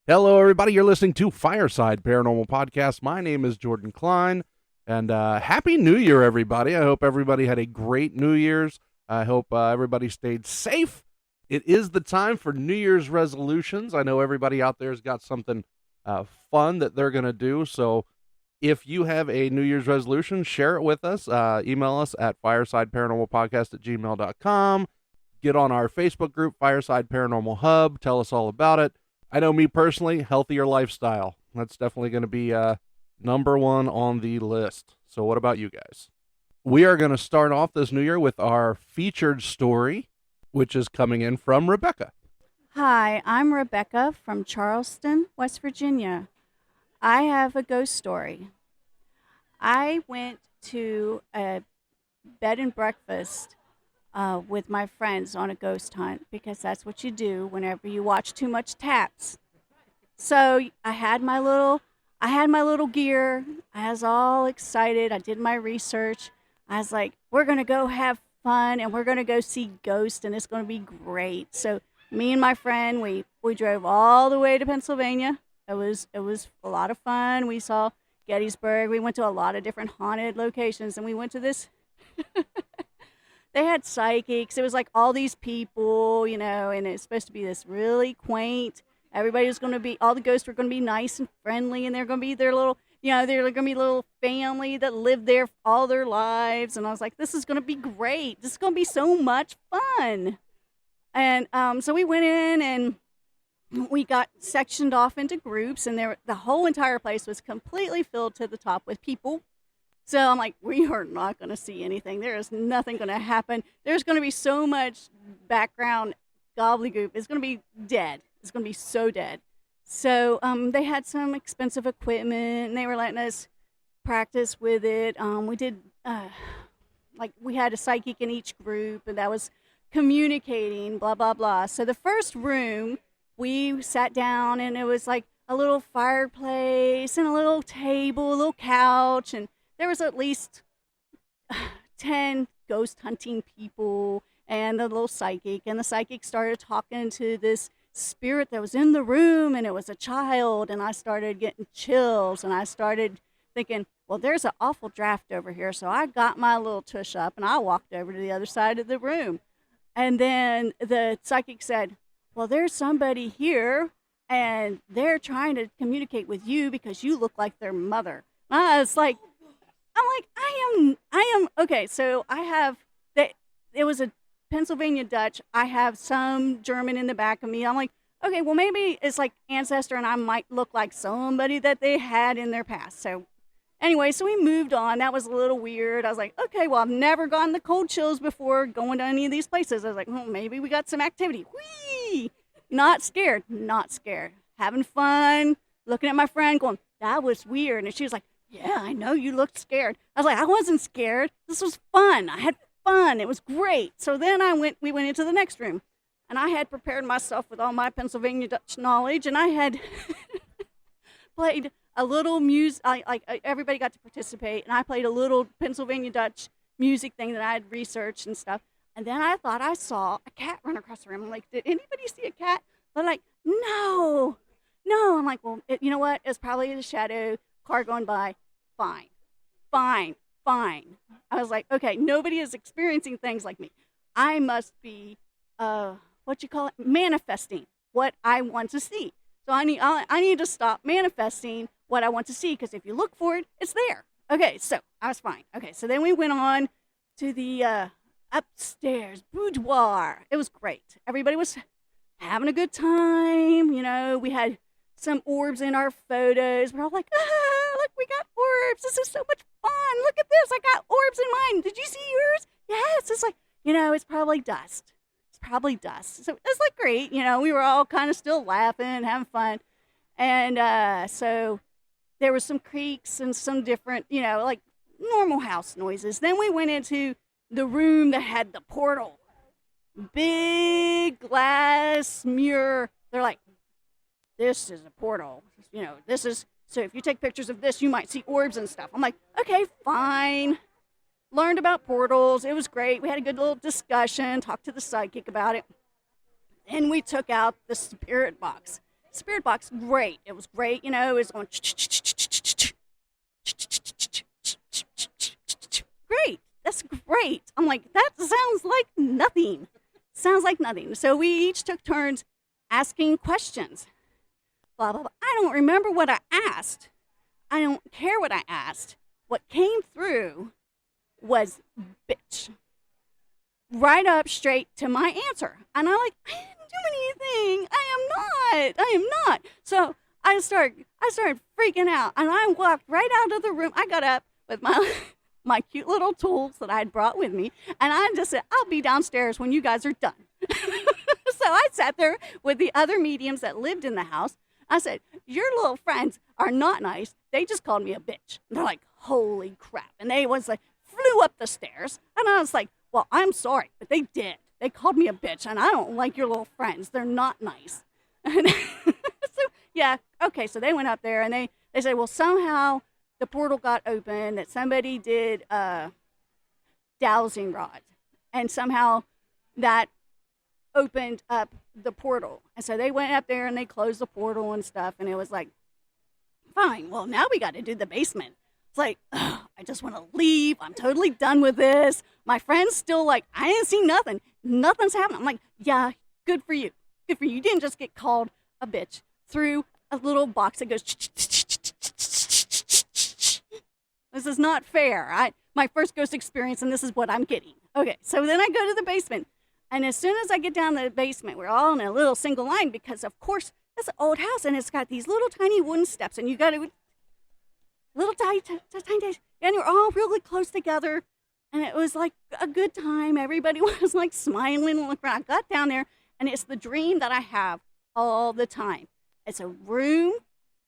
Hello, everybody. You're listening to Fireside Paranormal Podcast. My name is Jordan Cline, and Happy New Year, everybody. I hope everybody had a great New Year's. I hope everybody stayed safe. It is the time for New Year's resolutions. I know everybody out there has got something fun that they're going to do, so if you have a New Year's resolution, share it with us. Email us at firesideparanormalpodcast@gmail.com. Get on our Facebook group, Fireside Paranormal Hub. Tell us all about it. I know me personally, healthier lifestyle. That's definitely going to be number one on the list. So what about you guys? We are going to start off this new year with our featured story, which is coming in from Rebecca. Hi, I'm Rebecca from Charleston, West Virginia. I have a ghost story. I went to a bed and breakfast with my friends on a ghost hunt, because that's what you do whenever you watch too much Taps. So I had my little gear. I was all excited. I did my research. I was like, we're going to go have fun and we're going to go see ghosts and it's going to be great. So me and my friend, we drove all the way to Pennsylvania. It was a lot of fun. We saw Gettysburg. We went to a lot of different haunted locations, and we went to this they had psychics. It was like all these people, and it's supposed to be this really quaint. Everybody was going to be, all the ghosts were going to be nice and friendly, and they're going to be their little, they're going to be a little family that lived there all their lives. And I was like, this is going to be great. This is going to be so much fun. And so we went in and we got sectioned off into groups, and the whole entire place was completely filled to the top with people. So I'm like, we are not going to see anything. There is nothing going to happen. There's going to be so much background gobbledygook. It's going to be dead. It's going to be so dead. So they had some expensive equipment, and they were letting us practice with it. We did, we had a psychic in each group, and that was communicating, blah, blah, blah. So the first room, we sat down, and it was like a little fireplace and a little table, a little couch, and there was at least 10 ghost hunting people and the little psychic. And the psychic started talking to this spirit that was in the room, and it was a child. And I started getting chills, and I started thinking, well, there's an awful draft over here. So I got my little tush up, and I walked over to the other side of the room. And then the psychic said, well, there's somebody here, and they're trying to communicate with you because you look like their mother. I was like, I am, okay, so I have, it was a Pennsylvania Dutch. I have some German in the back of me. I'm like, okay, well, maybe it's like ancestor, and I might look like somebody that they had in their past. So anyway, so we moved on. That was a little weird. I was like, okay, well, I've never gotten the cold chills before going to any of these places. I was like, well, maybe we got some activity. Whee! Not scared. Having fun, looking at my friend going, that was weird. And she was like, yeah, I know you looked scared. I was like, I wasn't scared. This was fun. I had fun. It was great. So then we went into the next room, and I had prepared myself with all my Pennsylvania Dutch knowledge, and I had played a little music. Everybody got to participate, and I played a little Pennsylvania Dutch music thing that I had researched and stuff. And then I thought I saw a cat run across the room. I'm like, did anybody see a cat? They're like, no. I'm like, well, you know what? It's probably the shadow. Car going by. Fine. I was like, okay, nobody is experiencing things like me. I must be, manifesting what I want to see. So I need to stop manifesting what I want to see, because if you look for it, it's there. Okay, so I was fine. Okay, so then we went on to the upstairs boudoir. It was great. Everybody was having a good time. We had some orbs in our photos. We're all like, look, we got orbs. This is so much fun. Look at this. I got orbs in mine. Did you see yours? Yes. It's like, it's probably dust. So it's like great. We were all kind of still laughing, having fun. And so there was some creaks and some different, like normal house noises. Then we went into the room that had the portal. Big glass mirror. They're like, this is a portal. This is, so if you take pictures of this, you might see orbs and stuff. I'm like, okay, fine. Learned about portals. It was great. We had a good little discussion, talked to the psychic about it. And we took out the spirit box. Spirit box, great. It was great. It was going great. That's great. I'm like, that sounds like nothing. Sounds like nothing. So we each took turns asking questions. Blah, blah, blah. I don't remember what I asked. I don't care what I asked. What came through was bitch. Right up straight to my answer. And I'm like, I didn't do anything. I am not. So I started freaking out. And I walked right out of the room. I got up with my cute little tools that I'd brought with me. And I just said, I'll be downstairs when you guys are done. So I sat there with the other mediums that lived in the house. I said, your little friends are not nice. They just called me a bitch. And they're like, holy crap. And they was like, flew up the stairs. And I was like, well, I'm sorry, but they did. They called me a bitch, and I don't like your little friends. They're not nice. And so, yeah, okay, so they went up there, and they said, well, somehow the portal got open, that somebody did dowsing rods, and somehow that opened up the portal. And so they went up there, and they closed the portal and stuff, and it was like, fine, well, now we got to do the basement. It's like, ugh, I just want to leave. I'm totally done with this. My friend's still like, I didn't see nothing. Nothing's happening. I'm like, yeah, good for you. Good for you. You didn't just get called a bitch through a little box that goes, this is not fair. My first ghost experience, and this is what I'm getting. Okay, so then I go to the basement. And as soon as I get down to the basement, we're all in a little single line because, of course, it's an old house, and it's got these little tiny wooden steps, and you got to... little tiny, and we're all really close together, and it was like a good time. Everybody was like smiling and looking around. I got down there, and it's the dream that I have all the time. It's a room,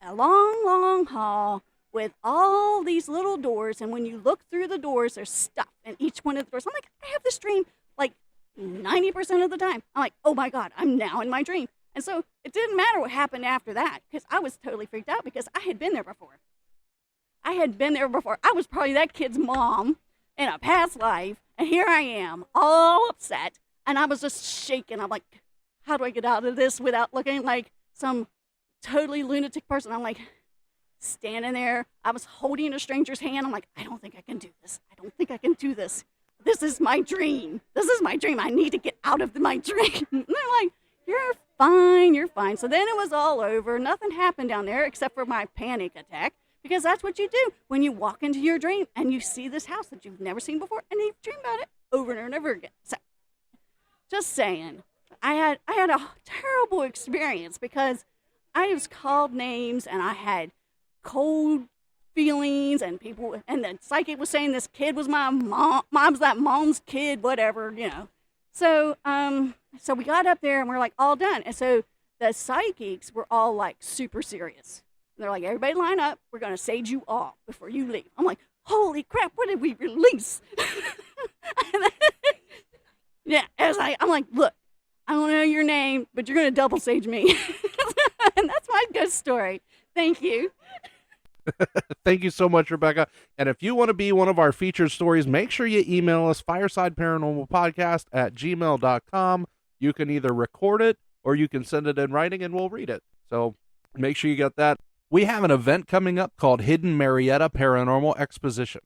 a long, long hall with all these little doors, and when you look through the doors, there's stuff in each one of the doors. I'm like, I have this dream like 90% of the time. I'm like, oh my God, I'm now in my dream. And so it didn't matter what happened after that because I was totally freaked out because I had been there before. I was probably that kid's mom in a past life, and here I am, all upset, and I was just shaking. I'm like, how do I get out of this without looking like some totally lunatic person? I'm like, standing there. I was holding a stranger's hand. I'm like, I don't think I can do this. This is my dream. I need to get out of my dream. And they're like, you're fine. So then it was all over. Nothing happened down there except for my panic attack. Because that's what you do when you walk into your dream and you see this house that you've never seen before and you dream about it over and over again. So, just saying, I had a terrible experience because I was called names and I had cold feelings and people, and the psychic was saying this kid was my mom's that mom's kid, whatever, So, so we got up there and we're like all done. And so the psychics were all like super serious. They're like, everybody line up. We're going to sage you all before you leave. I'm like, holy crap, what did we release? Yeah, I'm like, look, I don't know your name, but you're going to double sage me. And that's my ghost story. Thank you. Thank you so much, Rebecca. And if you want to be one of our featured stories, make sure you email us firesideparanormalpodcast@gmail.com. You can either record it or you can send it in writing and we'll read it. So make sure you get that. We have an event coming up called Hidden Marietta Paranormal Exposition.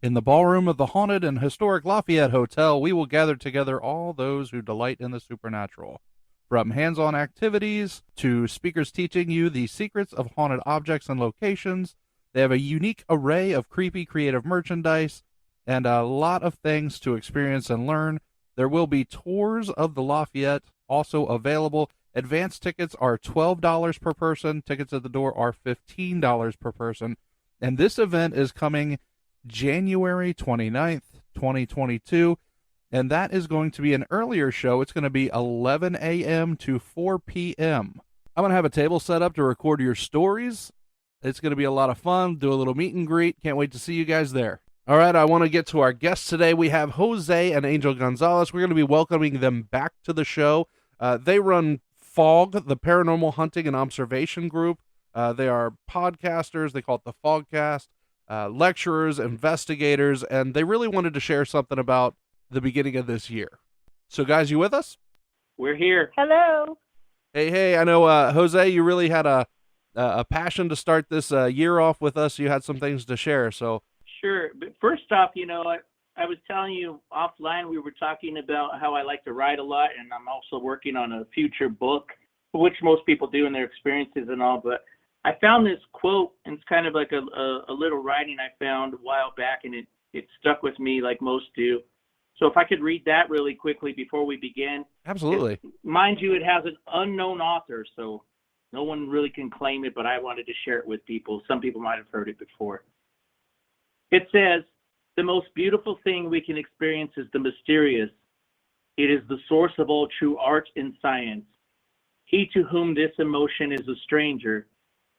In the ballroom of the haunted and historic Lafayette Hotel, we will gather together all those who delight in the supernatural. From hands-on activities to speakers teaching you the secrets of haunted objects and locations, they have a unique array of creepy creative merchandise and a lot of things to experience and learn. There will be tours of the Lafayette also available. Advance tickets are $12 per person. Tickets at the door are $15 per person. And this event is coming January 29th, 2022. And that is going to be an earlier show. It's going to be 11 a.m. to 4 p.m. I'm going to have a table set up to record your stories. It's going to be a lot of fun. Do a little meet and greet. Can't wait to see you guys there. All right, I want to get to our guests today. We have Jose and Angel Gonzales. We're going to be welcoming them back to the show. They run FOG, the Paranormal Hunting and Observation Group. They are podcasters. They call it the Fogcast. Lecturers, investigators, and they really wanted to share something about the beginning of this year. So, guys, you with us? We're here. Hello. Hey, I know, Jose, you really had a passion to start this year off with us. You had some things to share, so. Sure. But first off, I was telling you offline, we were talking about how I like to write a lot, and I'm also working on a future book, which most people do in their experiences and all, but I found this quote, and it's kind of like a little writing I found a while back, and it stuck with me like most do. So if I could read that really quickly before we begin. Absolutely. Mind you, it has an unknown author, so no one really can claim it, but I wanted to share it with people. Some people might have heard it before. It says, "The most beautiful thing we can experience is the mysterious. It is the source of all true art and science. He to whom this emotion is a stranger,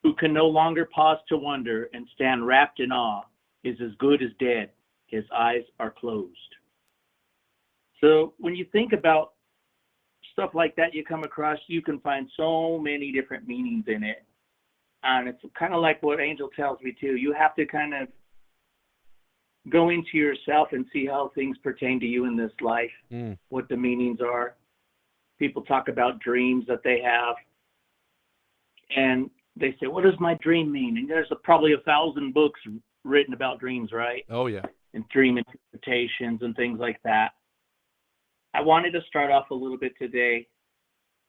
who can no longer pause to wonder and stand wrapped in awe, is as good as dead. His eyes are closed." So when you think about stuff like that you come across, you can find so many different meanings in it. And it's kind of like what Angel tells me too. You have to kind of go into yourself and see how things pertain to you in this life, what the meanings are. People talk about dreams that they have. And they say, what does my dream mean? And there's probably 1,000 books written about dreams, right? Oh, yeah. And dream interpretations and things like that. I wanted to start off a little bit today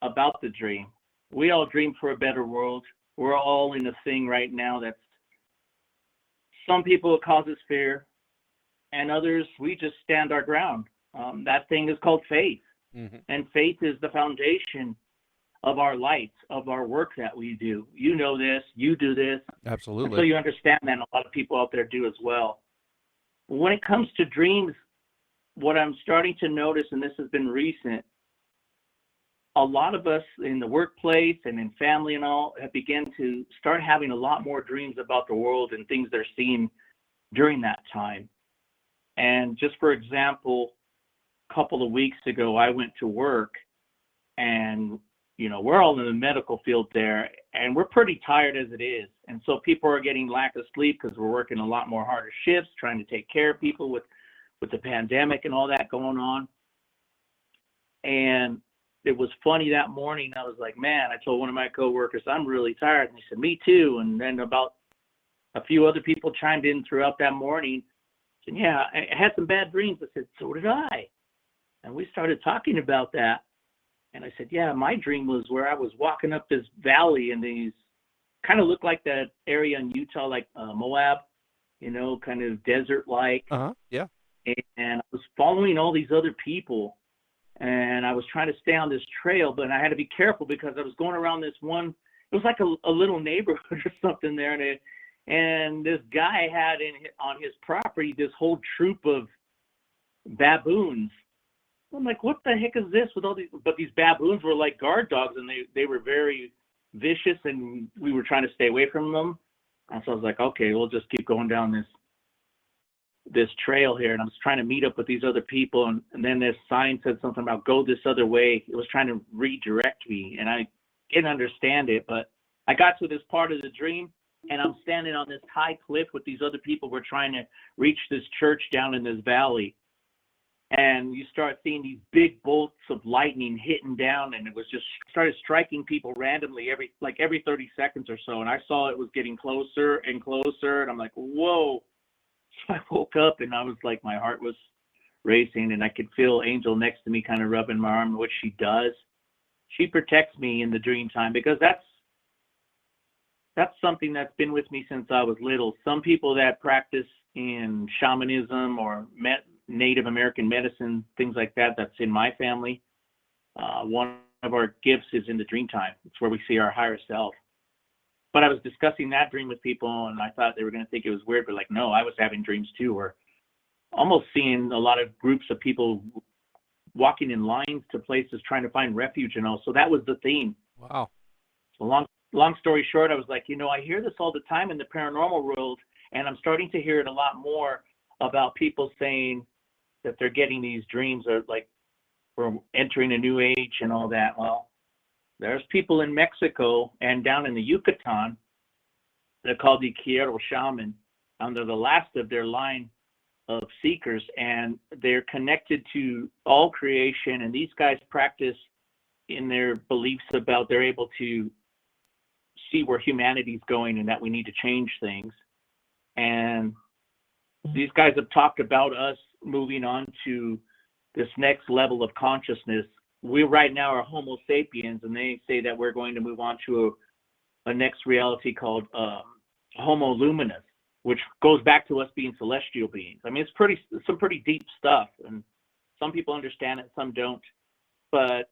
about the dream. We all dream for a better world. We're all in a thing right now that's, some people it causes fear, and others, we just stand our ground. That thing is called faith. Mm-hmm. And faith is the foundation of our life, of our work that we do. You know this, you do this. Absolutely. So you understand that, and a lot of people out there do as well. When it comes to dreams, what I'm starting to notice, and this has been recent, a lot of us in the workplace and in family and all have begun to start having a lot more dreams about the world and things they're seeing during that time. And just for example, a couple of weeks ago, I went to work, and we're all in the medical field there, and we're pretty tired as it is. And so people are getting lack of sleep because we're working a lot more harder shifts, trying to take care of people with the pandemic and all that going on. And it was funny that morning. I was like, man, I told one of my coworkers, I'm really tired. And he said, me too. And then about a few other people chimed in throughout that morning. And yeah, I had some bad dreams. I said, so did I. And we started talking about that. And I said, yeah, my dream was where I was walking up this valley, and these kind of looked like that area in Utah, like Moab, kind of desert-like. Yeah. And I was following all these other people, and I was trying to stay on this trail, but I had to be careful because I was going around this one. It was like a little neighborhood or something there, and this guy had on his property this whole troop of baboons. I'm like, what the heck is this with all these? But these baboons were like guard dogs, and they were very vicious, and we were trying to stay away from them. And so I was like, okay, we'll just keep going down this trail here. And I was trying to meet up with these other people, and then this sign said something about go this other way. It was trying to redirect me, and I didn't understand it. But I got to this part of the dream, and I'm standing on this high cliff with these other people. We're trying to reach this church down in this valley. And you start seeing these big bolts of lightning hitting down, and it was just started striking people randomly every 30 seconds or so. And I saw it was getting closer and closer, and I'm like, whoa. So I woke up, and I was like, my heart was racing, and I could feel Angel next to me kind of rubbing my arm, which she does. She protects me in the dream time, because that's something that's been with me since I was little. Some people that practice in shamanism or Native American medicine, things like that, that's in my family. One of our gifts is in the dream time. It's where we see our higher self. But I was discussing that dream with people, and I thought they were going to think it was weird, but no, I was having dreams too, where almost seeing a lot of groups of people walking in lines to places trying to find refuge and all. So that was the theme. Wow. So long long story short, I was like, I hear this all the time in the paranormal world, and I'm starting to hear it a lot more about people saying that they're getting these dreams or like we're entering a new age and all that. Well, there's people in Mexico and down in the Yucatan. They're called the Quiero Shaman. They're the last of their line of seekers, and they're connected to all creation. And these guys practice in their beliefs about they're able to see where humanity's going and that we need to change things. And these guys have talked about us moving on to this next level of consciousness. We right now are Homo sapiens, and they say that we're going to move on to a next reality called Homo luminous, which goes back to us being celestial beings. I mean, it's some pretty deep stuff, and some people understand it, some don't. But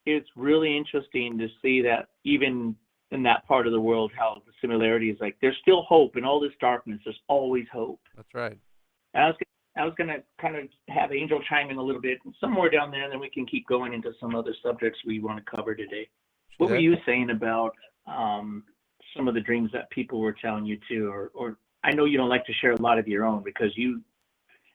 it's really interesting to see that even in that part of the world, how the similarity is like there's still hope in all this darkness. There's always hope. That's right. And I was going to kind of have Angel chime in a little bit somewhere down there, and then we can keep going into some other subjects we want to cover today. What were you saying about some of the dreams that people were telling you too? Or I know you don't like to share a lot of your own because you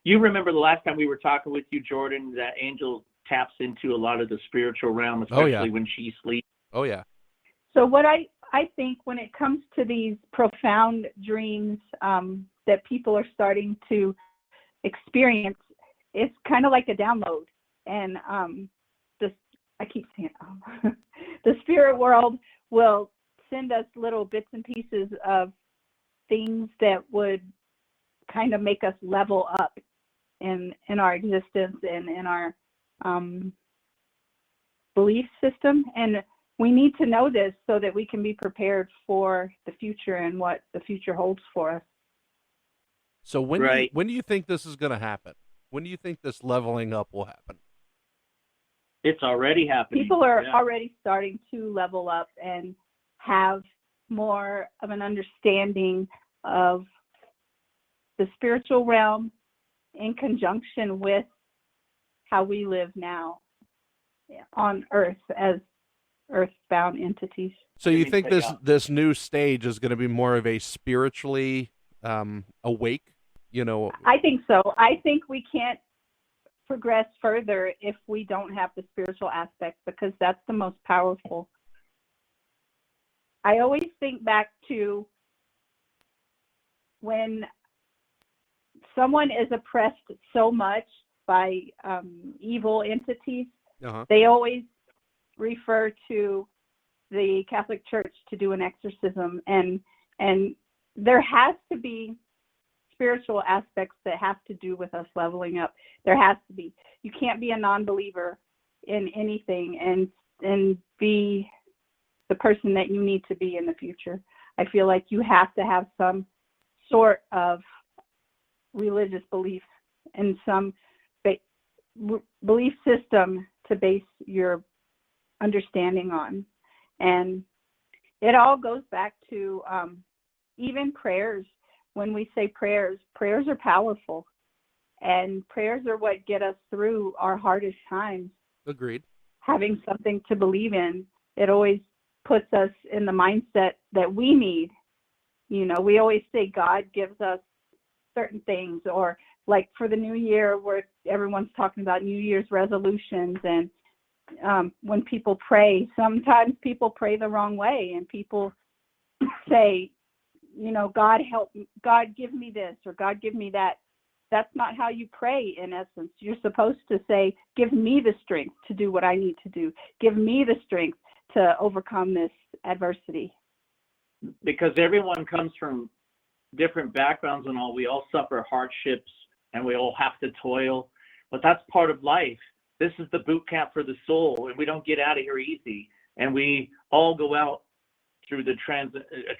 remember the last time we were talking with you, Jordan, that Angel taps into a lot of the spiritual realm, especially when she sleeps. Oh, yeah. So what I think when it comes to these profound dreams that people are starting to experience, it's kind of like a download. And I keep saying, the spirit world will send us little bits and pieces of things that would kind of make us level up in our existence and in our belief system. And we need to know this so that we can be prepared for the future and what the future holds for us. So when do you think this is going to happen? When do you think this leveling up will happen? It's already happening. People are already starting to level up and have more of an understanding of the spiritual realm in conjunction with how we live now on Earth as earthbound entities. So you think this new stage is going to be more of a spiritually awake, I think so. I think we can't progress further if we don't have the spiritual aspect, because that's the most powerful. I always think back to when someone is oppressed so much by evil entities, they always refer to the Catholic Church to do an exorcism, and there has to be spiritual aspects that have to do with us leveling up. There has to be. You can't be a non-believer in anything and be the person that you need to be in the future. I feel like you have to have some sort of religious belief and some belief system to base your understanding on. And it all goes back to even prayers. When we say prayers are powerful, and prayers are what get us through our hardest times. Agreed. Having something to believe in, it always puts us in the mindset that we need. We always say God gives us certain things, or like for the new year where everyone's talking about New Year's resolutions, and when people pray, sometimes people pray the wrong way, and people say, God help me, God give me this, or God give me that. That's not how you pray in essence. You're supposed to say, give me the strength to do what I need to do. Give me the strength to overcome this adversity. Because everyone comes from different backgrounds and all. We all suffer hardships and we all have to toil, but that's part of life. This is the boot camp for the soul, and we don't get out of here easy. And we all go out through the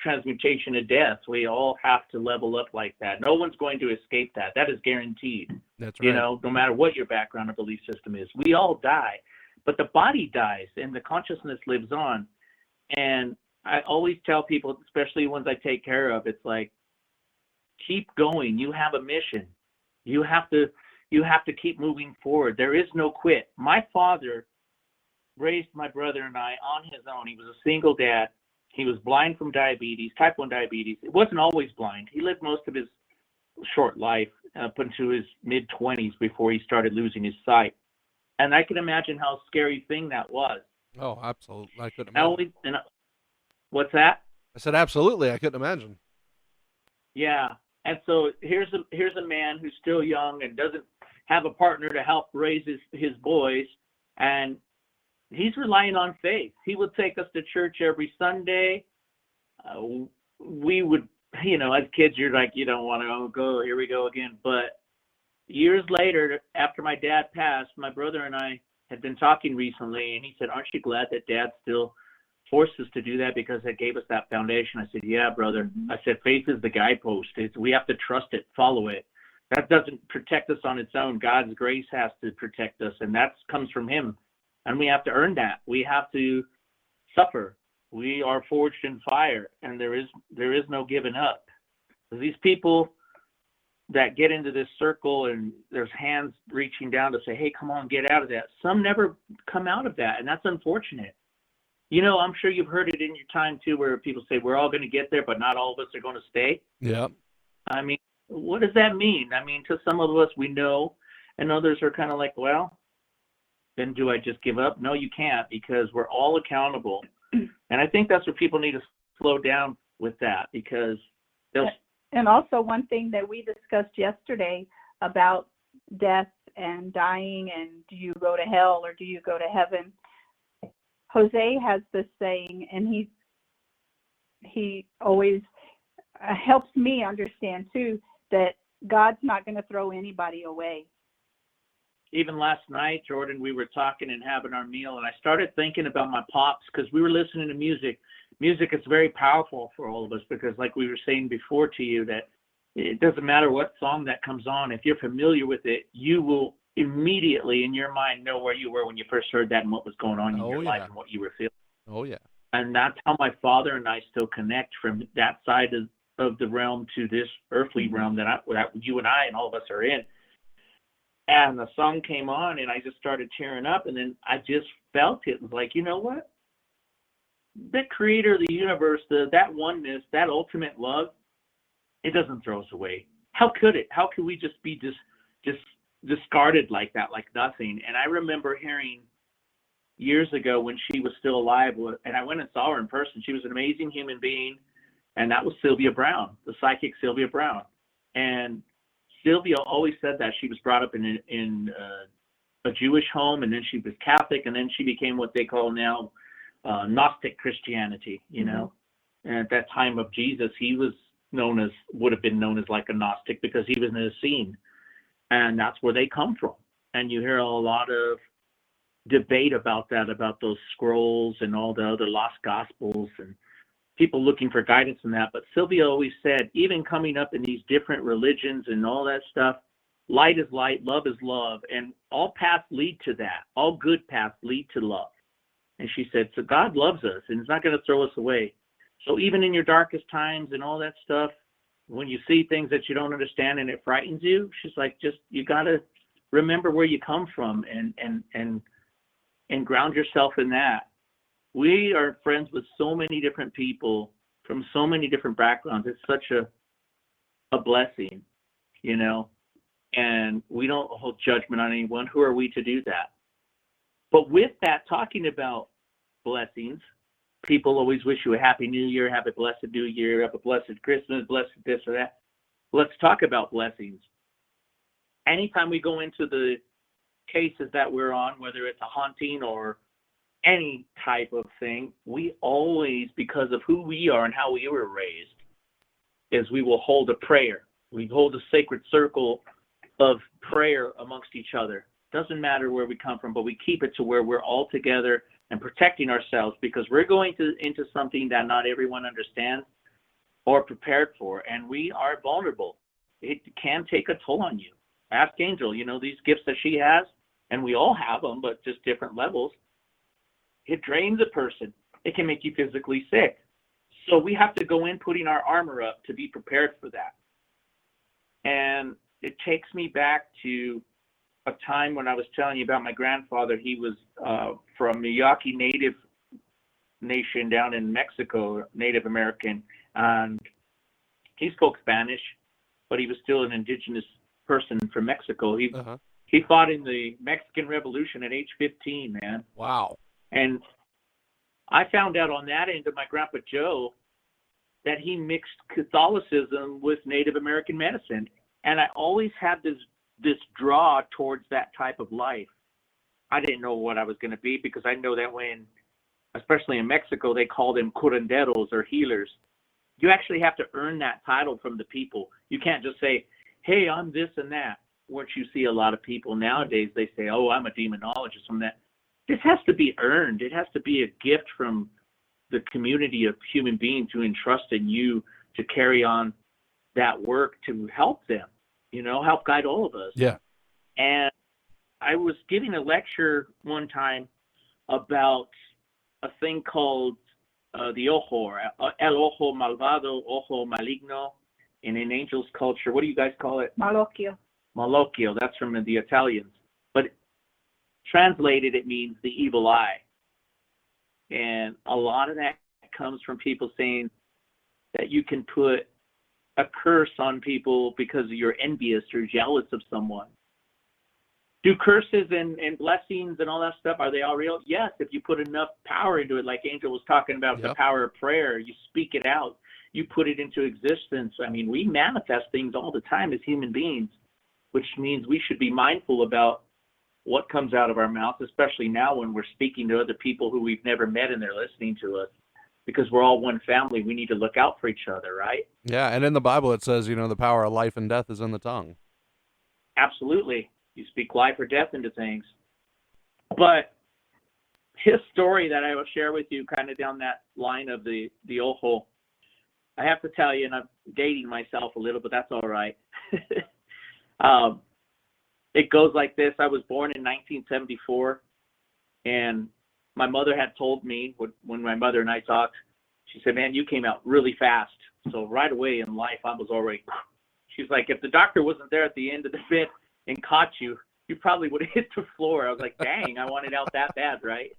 transmutation of death. We all have to level up like that. No one's going to escape that. That is guaranteed. That's right. No matter what your background or belief system is, we all die, but the body dies and the consciousness lives on. And I always tell people, especially ones I take care of, it's like, keep going. You have a mission. You have to keep moving forward. There is no quit. My father raised my brother and I on his own. He was a single dad. He was blind from diabetes, type 1 diabetes. It wasn't always blind. He lived most of his short life up into his mid-20s before he started losing his sight. And I can imagine how scary thing that was. Oh, absolutely. I couldn't imagine. What's that? I said, absolutely. I couldn't imagine. Yeah. And so here's a man who's still young and doesn't have a partner to help raise his boys. And he's relying on faith. He would take us to church every Sunday. We would, as kids, you're like, you don't want to go, here we go again. But years later, after my dad passed, my brother and I had been talking recently, and he said, aren't you glad that Dad still forced us to do that because it gave us that foundation? I said, yeah, brother. Mm-hmm. I said, faith is the guidepost. We have to trust it, follow it. That doesn't protect us on its own. God's grace has to protect us, and that comes from him. And we have to earn that. We have to suffer. We are forged in fire, and there is no giving up. So these people that get into this circle and there's hands reaching down to say, hey, come on, get out of that. Some never come out of that, and that's unfortunate. I'm sure you've heard it in your time too, where people say we're all going to get there, but not all of us are going to stay. Yeah. I mean, what does that mean? I mean, to some of us, we know, and others are kind of like, well, then do I just give up? No, you can't, because we're all accountable. And I think that's where people need to slow down with that, because they'll. And also one thing that we discussed yesterday about death and dying, and do you go to hell or do you go to heaven? Jose has this saying, and he always helps me understand too, that God's not going to throw anybody away. Even last night, Jordan, we were talking and having our meal, and I started thinking about my pops, because we were listening to music. Music is very powerful for all of us, because like we were saying before to you, that it doesn't matter what song that comes on. If you're familiar with it, you will immediately in your mind know where you were when you first heard that and what was going on in your life and what you were feeling. Oh, yeah. And that's how my father and I still connect, from that side of the realm to this earthly realm that you and I and all of us are in. And the song came on, and I just started tearing up, and then I just felt it. It was like, you know what? That creator of the universe, that oneness, that ultimate love, it doesn't throw us away. How could it? How could we just be just discarded like that, like nothing? And I remember hearing years ago when she was still alive, and I went and saw her in person. She was an amazing human being, and that was Sylvia Brown, the psychic Sylvia Brown. And Sylvia always said that she was brought up in a Jewish home, and then she was Catholic, and then she became what they call now Gnostic Christianity, And at that time of Jesus, he was would have been known as like a Gnostic, because he was an Essene, and that's where they come from. And you hear a lot of debate about that, about those scrolls and all the other lost gospels, and people looking for guidance in that. But Sylvia always said, even coming up in these different religions and all that stuff, light is light, love is love, and all paths lead to that. All good paths lead to love. And she said, so God loves us, and he's not going to throw us away. So even in your darkest times and all that stuff, when you see things that you don't understand and it frightens you, she's like, you got to remember where you come from and ground yourself in that. We are friends with so many different people from so many different backgrounds. It's such a blessing, and we don't hold judgment on anyone. Who are we to do that? But with that, talking about blessings, people always wish you a happy new year, have a blessed new year, have a blessed Christmas, blessed this or that. Let's talk about blessings. Anytime we go into the cases that we're on, whether it's a haunting or any type of thing, we always, because of who we are and how we were raised, is we will hold a prayer. We hold a sacred circle of prayer amongst each other. Doesn't matter where we come from, but we keep it to where we're all together and protecting ourselves, because we're going into something that not everyone understands or prepared for, and we are vulnerable. It can take a toll on you. Ask Angel, these gifts that she has, and we all have them, but just different levels. It drains a person. It can make you physically sick. So we have to go in putting our armor up to be prepared for that. And it takes me back to a time when I was telling you about my grandfather. He was from Miyake nation down in Mexico, Native American, and he spoke Spanish, but he was still an indigenous person from Mexico. He fought in the Mexican Revolution at age 15, man. Wow. And I found out on that end of my Grandpa Joe that he mixed Catholicism with Native American medicine. And I always had this draw towards that type of life. I didn't know what I was going to be, because I know that when, especially in Mexico, they call them curanderos or healers. You actually have to earn that title from the people. You can't just say, hey, I'm this and that. Which you see a lot of people nowadays, they say, oh, I'm a demonologist from that. This has to be earned. It has to be a gift from the community of human beings who entrust in you to carry on that work to help them, help guide all of us. Yeah. And I was giving a lecture one time about a thing called the ojo, el ojo malvado, ojo maligno, and in angels culture. What do you guys call it? Malocchio. Malocchio, that's from the Italians. But translated, it means the evil eye. And a lot of that comes from people saying that you can put a curse on people because you're envious or jealous of someone. Do curses and blessings and all that stuff, are they all real? Yes, if you put enough power into it, like Angel was talking about, the power of prayer, you speak it out, you put it into existence. I mean, we manifest things all the time as human beings, which means we should be mindful about what comes out of our mouth, especially now when we're speaking to other people who we've never met and they're listening to us. Because we're all one family, we need to look out for each other, right? Yeah, and in the Bible it says, the power of life and death is in the tongue. Absolutely. You speak life or death into things. But his story that I will share with you, kind of down that line of the ojo, I have to tell you, and I'm dating myself a little, but that's all right. It goes like this. I was born in 1974, and my mother had told me, when my mother and I talked, she said, man, you came out really fast. So right away in life, I was already, she's like, if the doctor wasn't there at the end of the fit and caught you, you probably would have hit the floor. I was like, dang, I wanted out that bad, right?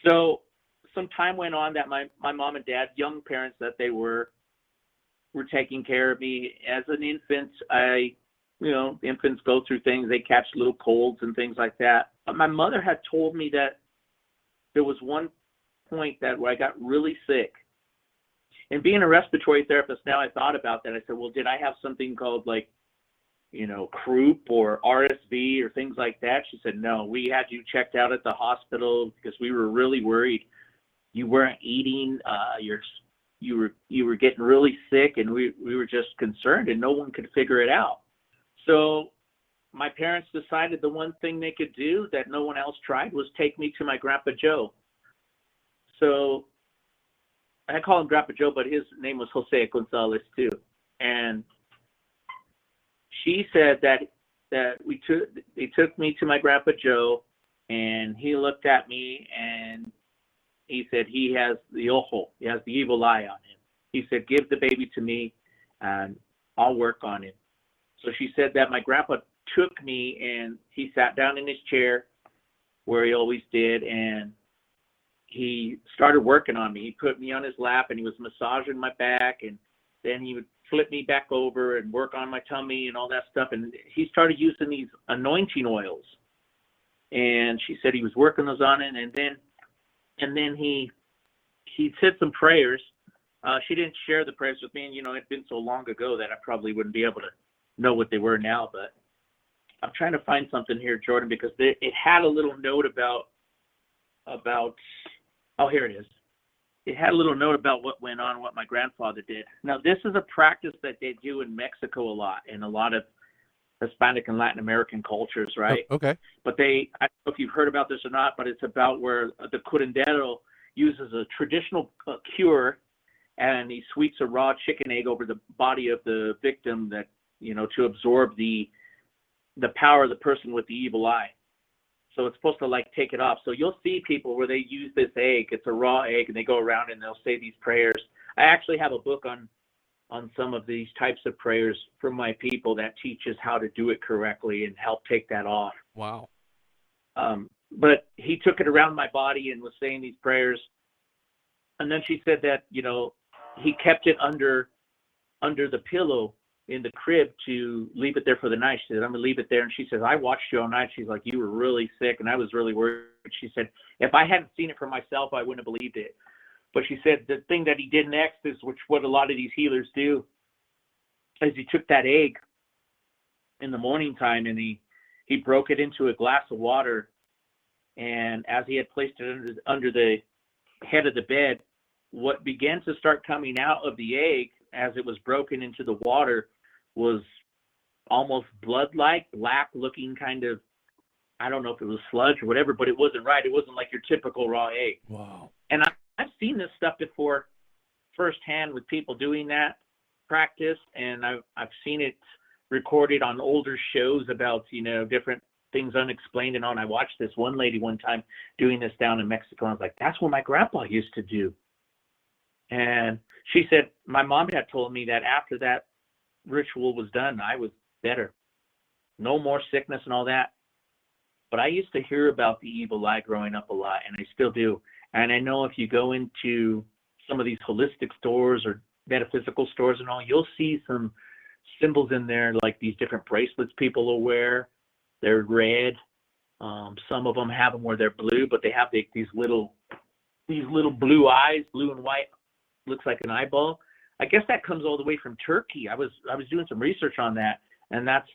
So some time went on that my mom and dad, young parents that they were taking care of me. As an infant, infants go through things. They catch little colds and things like that. But my mother had told me that there was one point where I got really sick. And being a respiratory therapist now, I thought about that. I said, well, did I have something called croup or RSV or things like that? She said, no, we had you checked out at the hospital because we were really worried. You weren't eating. You were getting really sick, and we were just concerned, and no one could figure it out. So my parents decided the one thing they could do that no one else tried was take me to my Grandpa Joe. So I call him Grandpa Joe, but his name was Jose Gonzales too. And she said that they took me to my Grandpa Joe, and he looked at me and he said he has the ojo, he has the evil eye on him. He said, give the baby to me and I'll work on him. So she said that my grandpa took me and he sat down in his chair where he always did, and he started working on me. He put me on his lap and he was massaging my back, and then he would flip me back over and work on my tummy and all that stuff. And he started using these anointing oils. And she said he was working those on it, and then he said some prayers. She didn't share the prayers with me, and it'd been so long ago that I probably wouldn't be able to know what they were now. But I'm trying to find something here, Jordan, because it had a little note about. Oh, here it is. It had a little note about what went on, what my grandfather did. Now, this is a practice that they do in Mexico a lot, in a lot of Hispanic and Latin American cultures, right? Oh, okay. But I don't know if you've heard about this or not, but it's about where the curandero uses a traditional cure, and he sweeps a raw chicken egg over the body of the victim that, to absorb the power of the person with the evil eye. So it's supposed to take it off. So you'll see people where they use this egg. It's a raw egg, and they go around and they'll say these prayers. I actually have a book on some of these types of prayers from my people that teaches how to do it correctly and help take that off. Wow. But he took it around my body and was saying these prayers. And then she said that, he kept it under the pillow in the crib to leave it there for the night. She said, I'm going to leave it there. And she says, I watched you all night. She's like, you were really sick. And I was really worried. She said, if I hadn't seen it for myself, I wouldn't have believed it. But she said the thing that he did next is, which what a lot of these healers do, is he took that egg in the morning time and he broke it into a glass of water. And as he had placed it under the head of the bed, what began to start coming out of the egg as it was broken into the water was almost blood-like, black-looking kind of, I don't know if it was sludge or whatever, but it wasn't right. It wasn't like your typical raw egg. Wow. And I've seen this stuff before firsthand with people doing that practice, and I've seen it recorded on older shows about, different things unexplained and all. And I watched this one lady one time doing this down in Mexico, and I was like, that's what my grandpa used to do. And she said, my mom had told me that after that ritual was done, I was better. No more sickness and all that. But I used to hear about the evil eye growing up a lot, and I still do. And I know if you go into some of these holistic stores or metaphysical stores and all, you'll see some symbols in there, like these different bracelets people will wear. They're red. Some of them have them where they're blue, but they have these little blue eyes, blue and white. Looks like an eyeball. I guess that comes all the way from Turkey. I was doing some research on that, and that's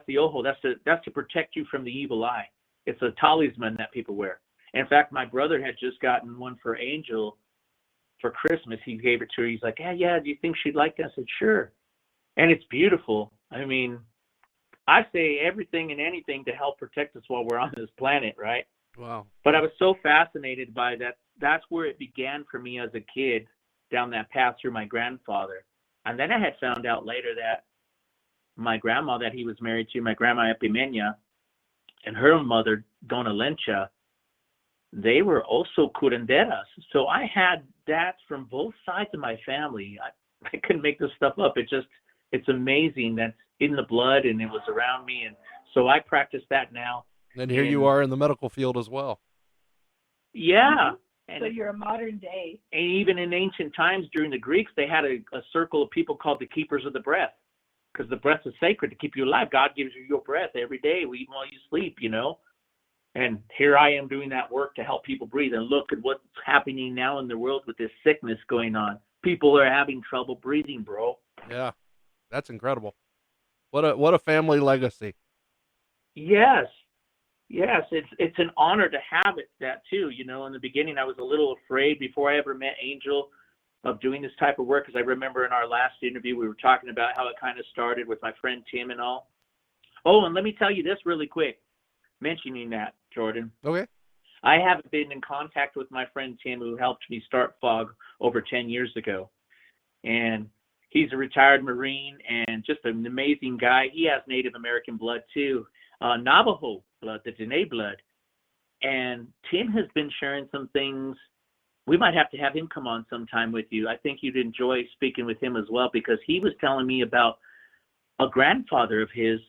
the ojo. That's to protect you from the evil eye. It's a talisman that people wear. In fact, my brother had just gotten one for Angel for Christmas. He gave it to her. He's like, yeah, do you think she'd like that? I said, sure. And it's beautiful. I mean, I say everything and anything to help protect us while we're on this planet, right? Wow. But I was so fascinated by that. That's where it began for me as a kid, down that path through my grandfather. And then I had found out later that my grandma that he was married to, my grandma Epimenia, and her mother, Dona Lencha, they were also curanderas. So I had that from both sides of my family. I couldn't make this stuff up. It's amazing. That's in the blood, and it was around me. And so I practice that now. And here you are in the medical field as well. Yeah. And so you're a modern day. And even in ancient times during the Greeks, they had a circle of people called the keepers of the breath, because the breath is sacred to keep you alive. God gives you your breath every day, even while you sleep, And here I am doing that work to help people breathe. And look at what's happening now in the world with this sickness going on. People are having trouble breathing, bro. Yeah, that's incredible. What a family legacy. Yes, it's an honor to have that too. In the beginning, I was a little afraid before I ever met Angel of doing this type of work, because I remember in our last interview, we were talking about how it kind of started with my friend Tim and all. Oh, and let me tell you this really quick, mentioning that, Jordan. Okay. I have been in contact with my friend Tim, who helped me start FOG over 10 years ago. And he's a retired Marine and just an amazing guy. He has Native American blood too. Navajo blood, the Dene blood. And Tim has been sharing some things. We might have to have him come on sometime with you. I think you'd enjoy speaking with him as well, because he was telling me about a grandfather of his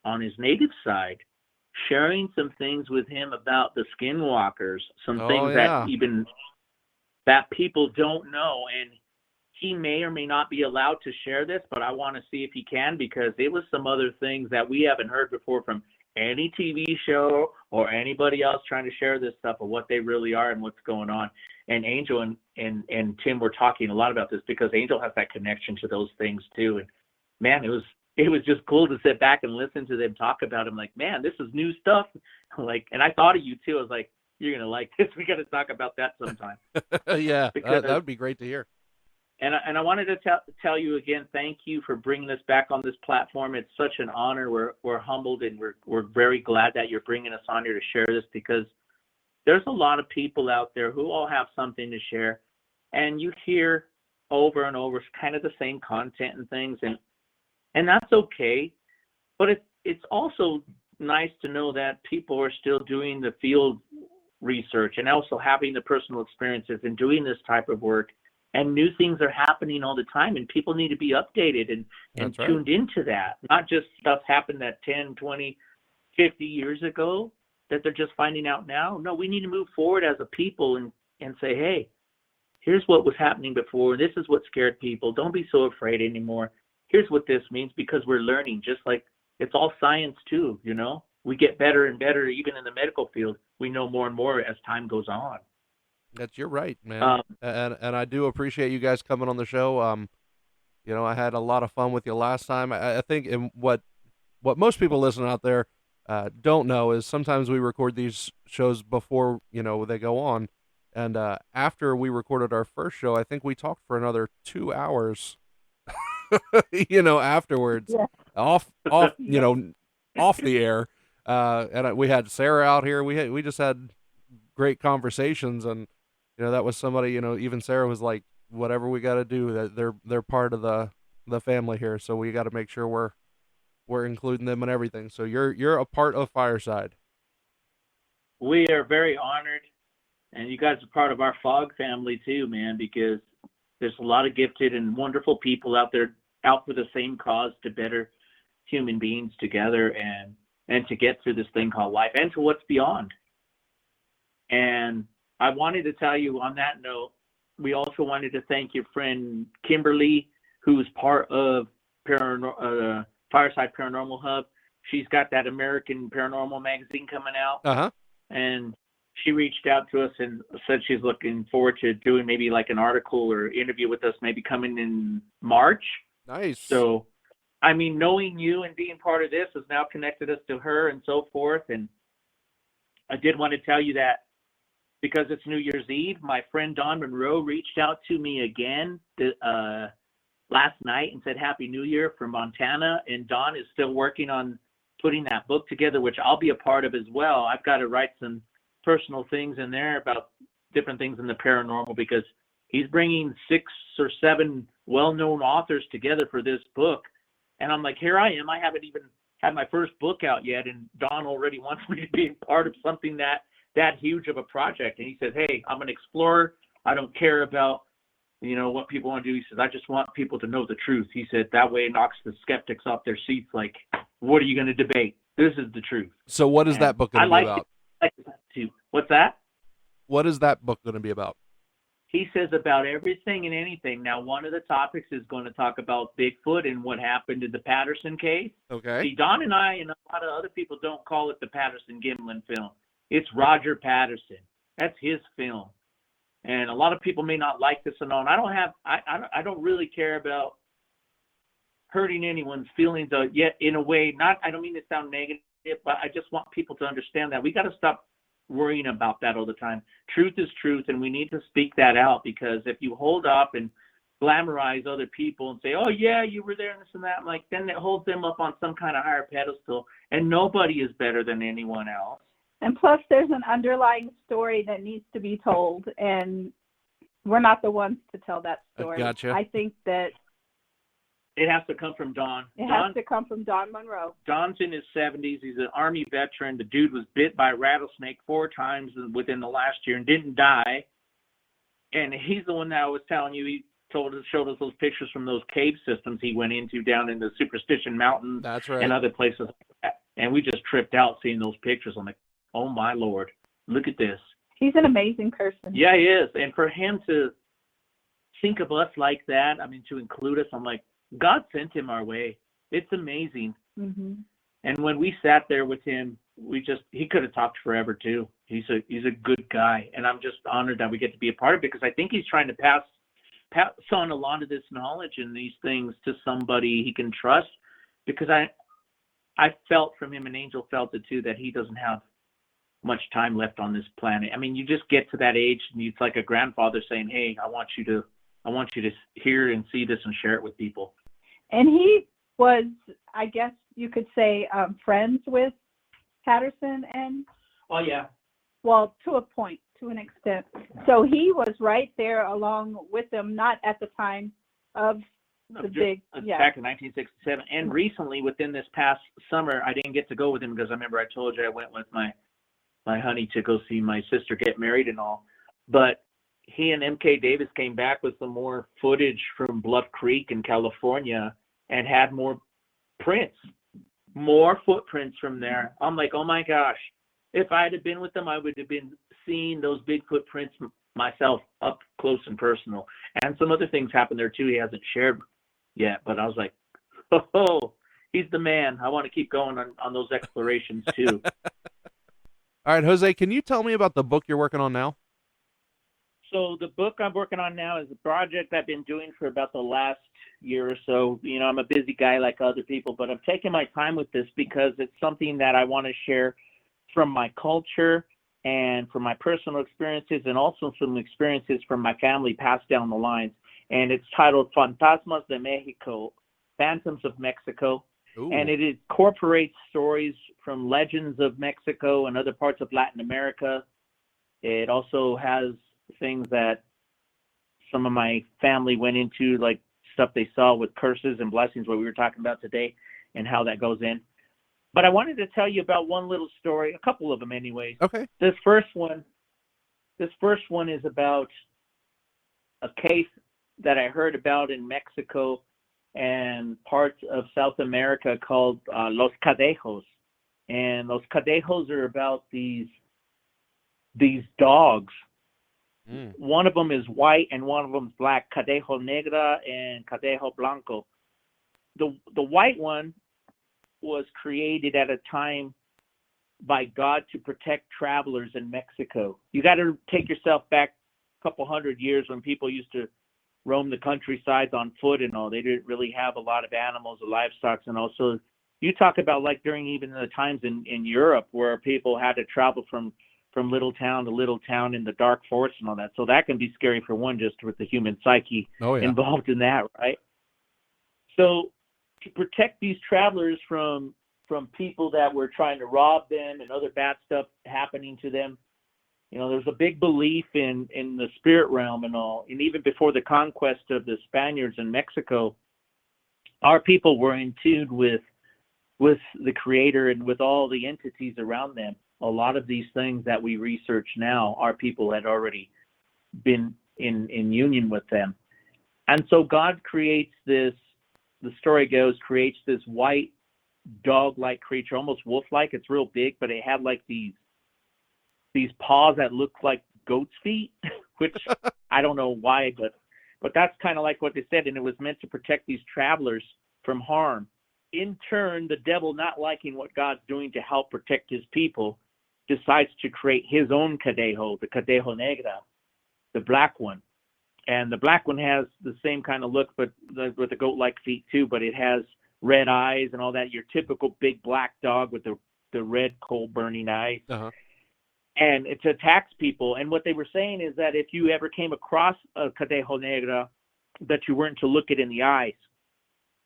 on his native side, sharing some things with him about the skinwalkers, some things that people don't know. And he may or may not be allowed to share this, but I want to see if he can, because it was some other things that we haven't heard before from any TV show or anybody else trying to share this stuff of what they really are and what's going on. And Angel and Tim were talking a lot about this, because Angel has that connection to those things too. And man, it was just cool to sit back and listen to them talk about it. I'm like, man, this is new stuff. And I thought of you too. I was like, you're going to like this. We got to talk about that sometime. Yeah, that would be great to hear. And I wanted to tell you again, thank you for bringing us back on this platform. It's such an honor. We're humbled, and we're very glad that you're bringing us on here to share this, because there's a lot of people out there who all have something to share, and you hear over and over kind of the same content and things, and that's okay. But it's also nice to know that people are still doing the field research and also having the personal experiences and doing this type of work. And new things are happening all the time, and people need to be updated and tuned into that. Not just stuff happened that 10, 20, 50 years ago, that they're just finding out now. No, we need to move forward as a people and say, hey, here's what was happening before. This is what scared people. Don't be so afraid anymore. Here's what this means, because we're learning, just like it's all science too, you know. We get better and better, even in the medical field. We know more and more as time goes on. You're right, man. And I do appreciate you guys coming on the show. You know, I had a lot of fun with you last time. I think what most people listening out there don't know is sometimes we record these shows before, you know, they go on. And after we recorded our first show, I think we talked for another 2 hours, you know, afterwards, Yeah. off, you know, off the air. And we had Sarah out here. We just had great conversations, and you know, that was somebody, you know, even Sarah was like, whatever we got to do, that they're part of the family here, so we got to make sure we're including them in everything. So you're a part of Fireside. We are very honored, and you guys are part of our FOG family too, man, because there's a lot of gifted and wonderful people out there out for the same cause, to better human beings together and to get through this thing called life and to what's beyond. And I wanted to tell you on that note, we also wanted to thank your friend Kimberly, who's part of Fireside Paranormal Hub. She's got that American Paranormal magazine coming out. And she reached out to us and said she's looking forward to doing maybe like an article or interview with us, maybe coming in March. Nice. So, I mean, knowing you and being part of this has now connected us to her and so forth. And I did want to tell you that because it's New Year's Eve, my friend Don Monroe reached out to me again last night and said Happy New Year from Montana. And Don is still working on putting that book together, which I'll be a part of as well. I've got to write some personal things in there about different things in the paranormal, because he's bringing 6 or 7 well-known authors together for this book. And I'm like, here I am. I haven't even had my first book out yet, and Don already wants me to be part of something that huge of a project. And he says, hey, I'm an explorer. I don't care about, you know, what people want to do. He says, I just want people to know the truth. He said, that way it knocks the skeptics off their seats. Like, what are you going to debate? This is the truth. So what is that book going to be about? I like that too. What's that? What is that book going to be about? He says about everything and anything. Now, one of the topics is going to talk about Bigfoot and what happened in the Patterson case. Okay. See, Don and I and a lot of other people don't call it the Patterson-Gimlin film. It's Roger Patterson. That's his film. And a lot of people may not like this and all. And I don't really care about hurting anyone's feelings, yet in a way, I don't mean to sound negative, but I just want people to understand that we got to stop worrying about that all the time. Truth is truth, and we need to speak that out, because if you hold up and glamorize other people and say, oh yeah, you were there and this and that, like, then it holds them up on some kind of higher pedestal, and nobody is better than anyone else. And plus, there's an underlying story that needs to be told, and we're not the ones to tell that story. Gotcha. I think that it has to come from Don. Has to come from Don Monroe. Don's in his 70s. He's an Army veteran. The dude was bit by a rattlesnake 4 times within the last year and didn't die. And he's the one that I was telling you, he showed us those pictures from those cave systems he went into down in the Superstition Mountains. That's right. And other places like that. And we just tripped out seeing those pictures. I'm like, oh my Lord, look at this. He's an amazing person. Yeah, he is. And for him to think of us like that, I mean, to include us, I'm like, God sent him our way. It's amazing. Mm-hmm. And when we sat there with him, he could have talked forever too. He's a good guy. And I'm just honored that we get to be a part of it, because I think he's trying to pass on a lot of this knowledge and these things to somebody he can trust, because I felt from him, and Angel felt it too, that he doesn't have much time left on this planet. I mean, you just get to that age and it's like a grandfather saying, hey, I want you to hear and see this and share it with people. And he was, I guess you could say, friends with Patterson and... Oh, yeah. Well, to a point, to an extent. So he was right there along with them, not at the time of the big... Yeah. Back in 1967. And recently, within this past summer, I didn't get to go with him because I remember I told you I went with my honey to go see my sister get married and all. But he and MK Davis came back with some more footage from Bluff Creek in California and had more footprints from there. I'm like, oh my gosh, if I had been with them, I would have been seeing those big footprints myself up close and personal. And some other things happened there too. He hasn't shared yet, but I was like, oh, he's the man. I want to keep going on those explorations too. All right, Jose, can you tell me about the book you're working on now? So the book I'm working on now is a project I've been doing for about the last year or so. You know, I'm a busy guy like other people, but I'm taking my time with this because it's something that I want to share from my culture and from my personal experiences, and also some experiences from my family passed down the lines. And it's titled Fantasmas de Mexico, Phantoms of Mexico. Ooh. And it incorporates stories from legends of Mexico and other parts of Latin America. It also has things that some of my family went into, like stuff they saw with curses and blessings, what we were talking about today, and how that goes in. But I wanted to tell you about one little story, a couple of them anyways. Okay. This first one is about a case that I heard about in Mexico and parts of South America called Los Cadejos. And Los Cadejos are about these dogs. One of them is white and one of them is black, Cadejo Negra and Cadejo Blanco. The white one was created at a time by God to protect travelers in Mexico. You got to take yourself back a couple hundred years when people used to roam the countrysides on foot and all. They didn't really have a lot of animals or livestock and all. So you talk about like during even the times in Europe where people had to travel from little town to little town in the dark forest and all that. So that can be scary for one, just with the human psyche involved in that, right? So to protect these travelers from people that were trying to rob them and other bad stuff happening to them, you know, there's a big belief in the spirit realm and all. And even before the conquest of the Spaniards in Mexico, our people were in tune with the Creator and with all the entities around them. A lot of these things that we research now, our people had already been in union with them. And so God creates this, the story goes, creates this white dog-like creature, almost wolf-like. It's real big, but it had like these paws that looked like goat's feet, which I don't know why, but that's kind of like what they said. And it was meant to protect these travelers from harm. In turn, the devil, not liking what God's doing to help protect his people, decides to create his own Cadejo, the Cadejo Negra, the black one. And the black one has the same kind of look, but with the goat-like feet too, but it has red eyes and all that, your typical big black dog with the red coal-burning eyes. Uh-huh. And it attacks people. And what they were saying is that if you ever came across a Cadejo Negra, that you weren't to look it in the eyes,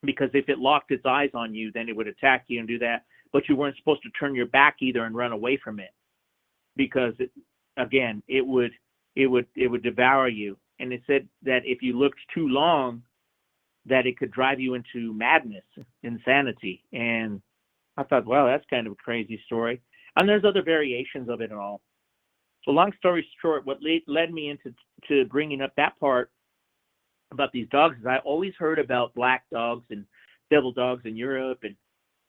because if it locked its eyes on you, then it would attack you and do that. But you weren't supposed to turn your back either and run away from it, because it would devour you. And it said that if you looked too long, that it could drive you into madness, insanity. And I thought, wow, that's kind of a crazy story. And there's other variations of it and all. So long story short, what led me into bringing up that part about these dogs is I always heard about black dogs and devil dogs in Europe, and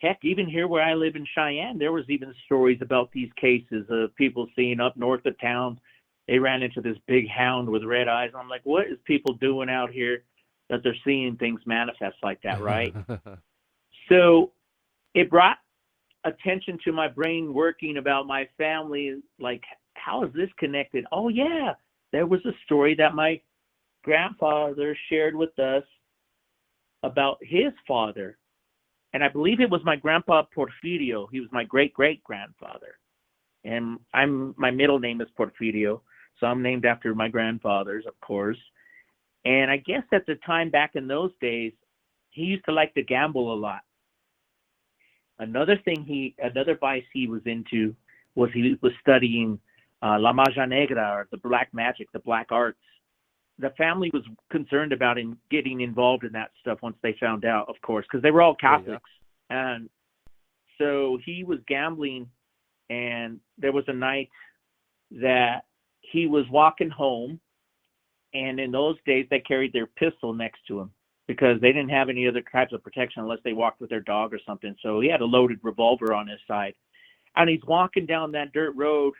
heck, even here where I live in Cheyenne, there was even stories about these cases of people seeing up north of town. They ran into this big hound with red eyes. I'm like, what is people doing out here that they're seeing things manifest like that, right? So it brought attention to my brain working about my family, like, how is this connected? Oh, yeah, there was a story that my grandfather shared with us about his father. And I believe it was my grandpa Porfirio. He was my great-great-grandfather. And my middle name is Porfirio, so I'm named after my grandfathers, of course. And I guess at the time back in those days, he used to like to gamble a lot. Another vice he was into was he was studying La Magia Negra, or the black magic, the black arts. The family was concerned about him getting involved in that stuff once they found out, of course, because they were all Catholics. Yeah. And so he was gambling, and there was a night that he was walking home, and in those days they carried their pistol next to him because they didn't have any other types of protection unless they walked with their dog or something. So he had a loaded revolver on his side. And he's walking down that dirt road,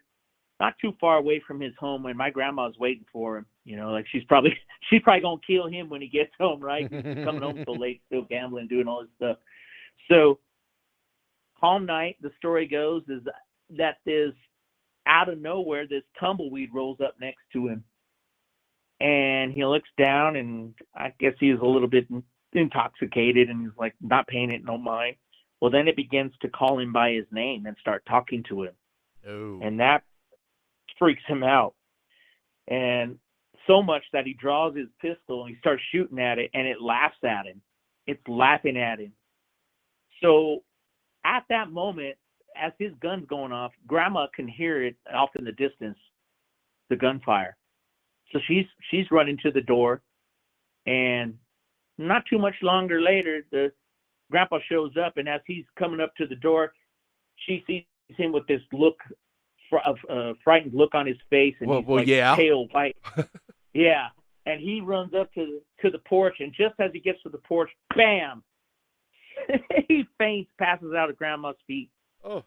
not too far away from his home, and my grandma's waiting for him. You know, like she's probably gonna kill him when he gets home, right? He's coming home so late, still gambling, doing all this stuff. So, calm night. The story goes is that this out of nowhere, this tumbleweed rolls up next to him, and he looks down, and I guess he was a little bit intoxicated, and he's like not paying it no mind. Well, then it begins to call him by his name and start talking to him. Oh. And that freaks him out. And so much that he draws his pistol and he starts shooting at it, and it laughs at him. It's laughing at him. So at that moment, as his gun's going off, Grandma can hear it off in the distance, the gunfire. So she's running to the door, and not too much longer later, the Grandpa shows up, and as he's coming up to the door, she sees him with this look, frightened look on his face, and he's like pale white. Yeah, and he runs up to the porch, and just as he gets to the porch, bam! He faints, passes out at Grandma's feet. Oh.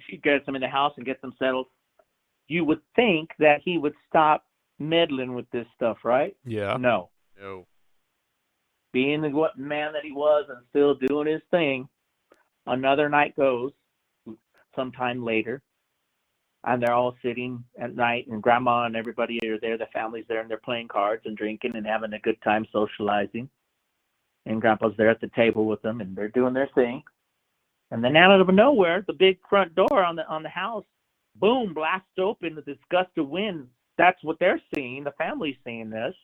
She gets him in the house and gets him settled. You would think that he would stop meddling with this stuff, right? Yeah. No. Being the man that he was and still doing his thing, another night goes, sometime later, and they're all sitting at night, and Grandma and everybody are there, the family's there, and they're playing cards and drinking and having a good time socializing. And Grandpa's there at the table with them, and they're doing their thing. And then out of nowhere, the big front door on the house, boom, blasts open with this gust of wind. That's what they're seeing. The family's seeing this.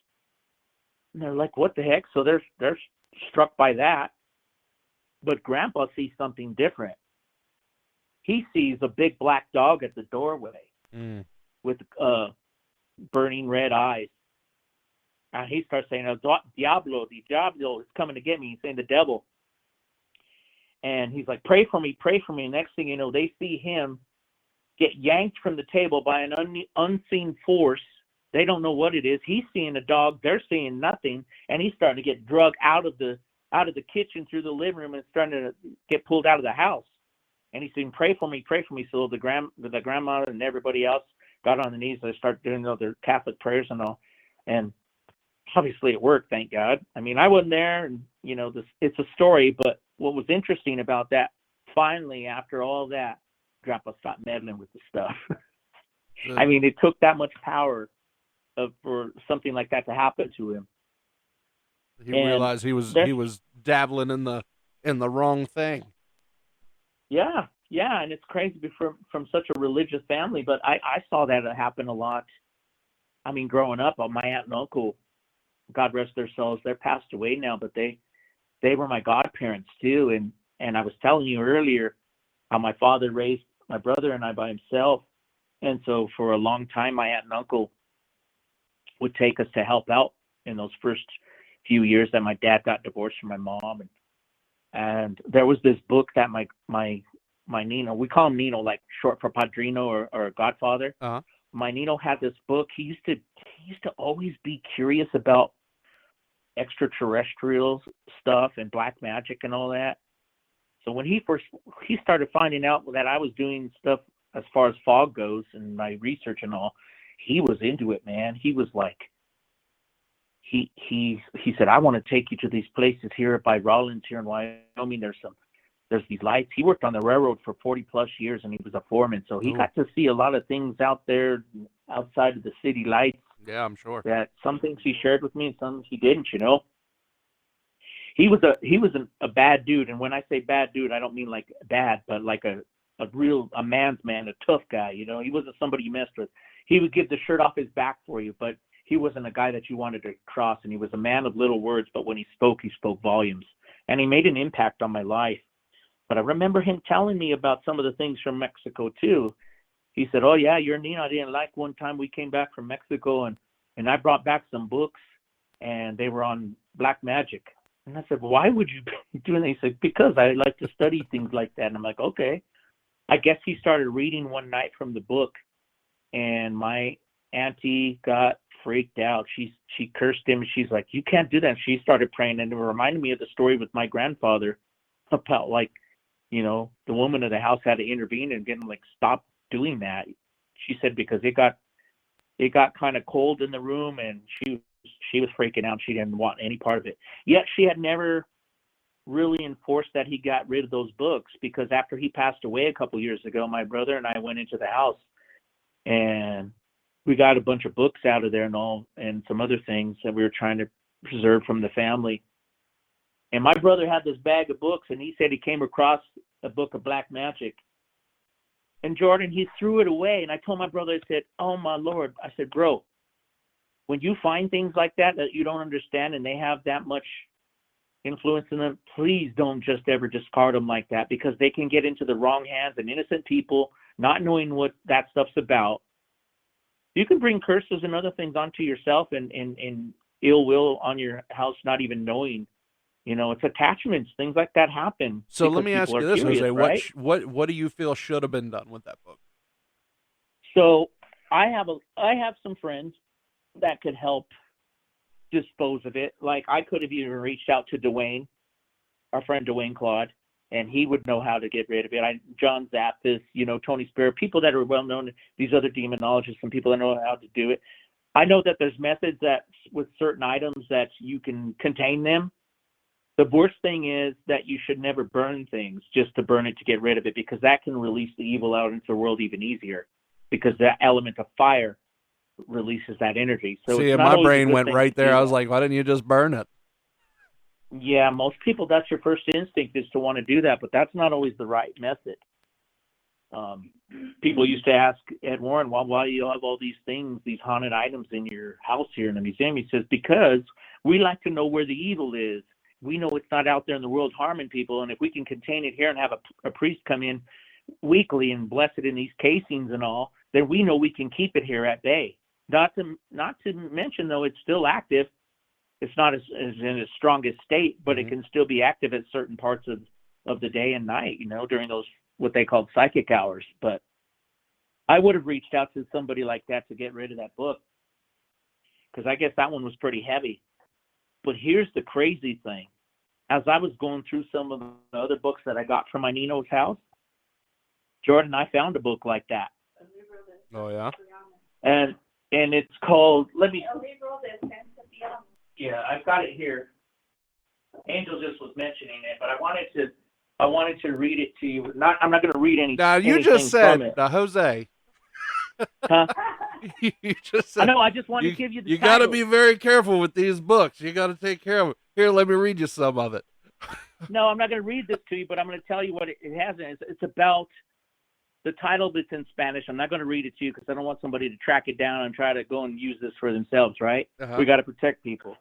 And they're like, what the heck? So they're struck by that. But Grandpa sees something different. He sees a big black dog at the doorway with burning red eyes. And he starts saying, Diablo is coming to get me. He's saying the devil. And he's like, pray for me. Next thing you know, they see him get yanked from the table by an unseen force. They don't know what it is. He's seeing a dog. They're seeing nothing. And he's starting to get drugged out of the kitchen through the living room and starting to get pulled out of the house. And he's saying, pray for me. So the grandma and everybody else got on their knees. They start doing their Catholic prayers and all. And obviously it worked, thank God. I mean, I wasn't there, and, it's a story, but what was interesting about that, finally, after all that, Grandpa stopped meddling with the stuff. I mean, it took that much power for something like that to happen to him. He realized he was dabbling in the wrong thing. Yeah, and it's crazy from such a religious family, but I saw that happen a lot. I mean, growing up, my aunt and uncle, God rest their souls, they're passed away now, but they were my godparents too. And I was telling you earlier how my father raised my brother and I by himself. And so for a long time, my aunt and uncle would take us to help out in those first few years that my dad got divorced from my mom. And there was this book that my Nino, we call him Nino, like short for Padrino or Godfather. Uh-huh. My Nino had this book. He used to always be curious about extraterrestrial stuff and black magic and all that. So when he started finding out that I was doing stuff as far as fog goes and my research and all, he was into it, man. He was like, he said, I want to take you to these places here by Rollins here in Wyoming. There's these lights. He worked on the railroad for 40 plus years, and he was a foreman. So he got to see a lot of things out there outside of the city lights. Yeah, I'm sure. That some things he shared with me and some he didn't, He was a bad dude. And when I say bad dude, I don't mean like bad, but like a man's man, a tough guy, He wasn't somebody you messed with. He would give the shirt off his back for you, but he wasn't a guy that you wanted to cross. And he was a man of little words, but when he spoke volumes. And he made an impact on my life. But I remember him telling me about some of the things from Mexico too. He said, oh yeah, your Nina I didn't like one time we came back from Mexico and I brought back some books and they were on black magic. And I said, why would you be doing that? He said, because I like to study things like that. And I'm like, okay. I guess he started reading one night from the book and my auntie got freaked out. She cursed him. She's like, you can't do that. And she started praying, and it reminded me of the story with my grandfather about the woman of the house had to intervene and get him, like, stop doing that. She said because it got kind of cold in the room, and she was freaking out. She didn't want any part of it. Yet she had never really enforced that he got rid of those books, because after he passed away a couple years ago, my brother and I went into the house and we got a bunch of books out of there and some other things that we were trying to preserve from the family. And my brother had this bag of books, and he said he came across a book of black magic. And Jordan, he threw it away. And I told my brother, I said, oh my Lord. I said, bro, when you find things like that you don't understand and they have that much influence in them, please don't just ever discard them like that, because they can get into the wrong hands, and innocent people not knowing what that stuff's about. You can bring curses and other things onto yourself and ill will on your house, not even knowing. It's attachments, things like that happen. So let me ask you this, curious, Jose. right? What do you feel should have been done with that book? So I have some friends that could help dispose of it. Like, I could have even reached out to Dwayne, our friend Dwayne Claude, and he would know how to get rid of it. John Zappis, Tony Spirit, people that are well known, these other demonologists and people that know how to do it. I know that there's methods that with certain items that you can contain them. The worst thing is that you should never burn things just to burn it to get rid of it, because that can release the evil out into the world even easier, because that element of fire releases that energy. So see, my brain went right there. I was like, why didn't you just burn it? Yeah, most people, that's your first instinct, is to want to do that, but that's not always the right method. People used to ask Ed Warren, why do you have all these things, these haunted items in your house here in the museum? He says, because we like to know where the evil is. We know it's not out there in the world harming people, and if we can contain it here and have a priest come in weekly and bless it in these casings and all, then we know we can keep it here at bay. Not to mention, though, it's still active. It's not as in its strongest state, but it can still be active at certain parts of the day and night, during those what they called psychic hours. But I would have reached out to somebody like that to get rid of that book, because I guess that one was pretty heavy. But here's the crazy thing. As I was going through some of the other books that I got from my Nino's house, Jordan, I found a book like that. Oh, yeah? And it's called, yeah, I've got it here. Angel just was mentioning it, but I wanted to read it to you. I'm not going to read any. Now, you just said, Jose. Huh? You just said, I know, I just wanted to give you the You title. got to be very careful with these books. You got to take care of it. Here, let me read you some of it. No, I'm not going to read this to you, but I'm going to tell you what it has. It's about the title that's in Spanish. I'm not going to read it to you because I don't want somebody to track it down and try to go and use this for themselves, right? Uh-huh. We got to protect people.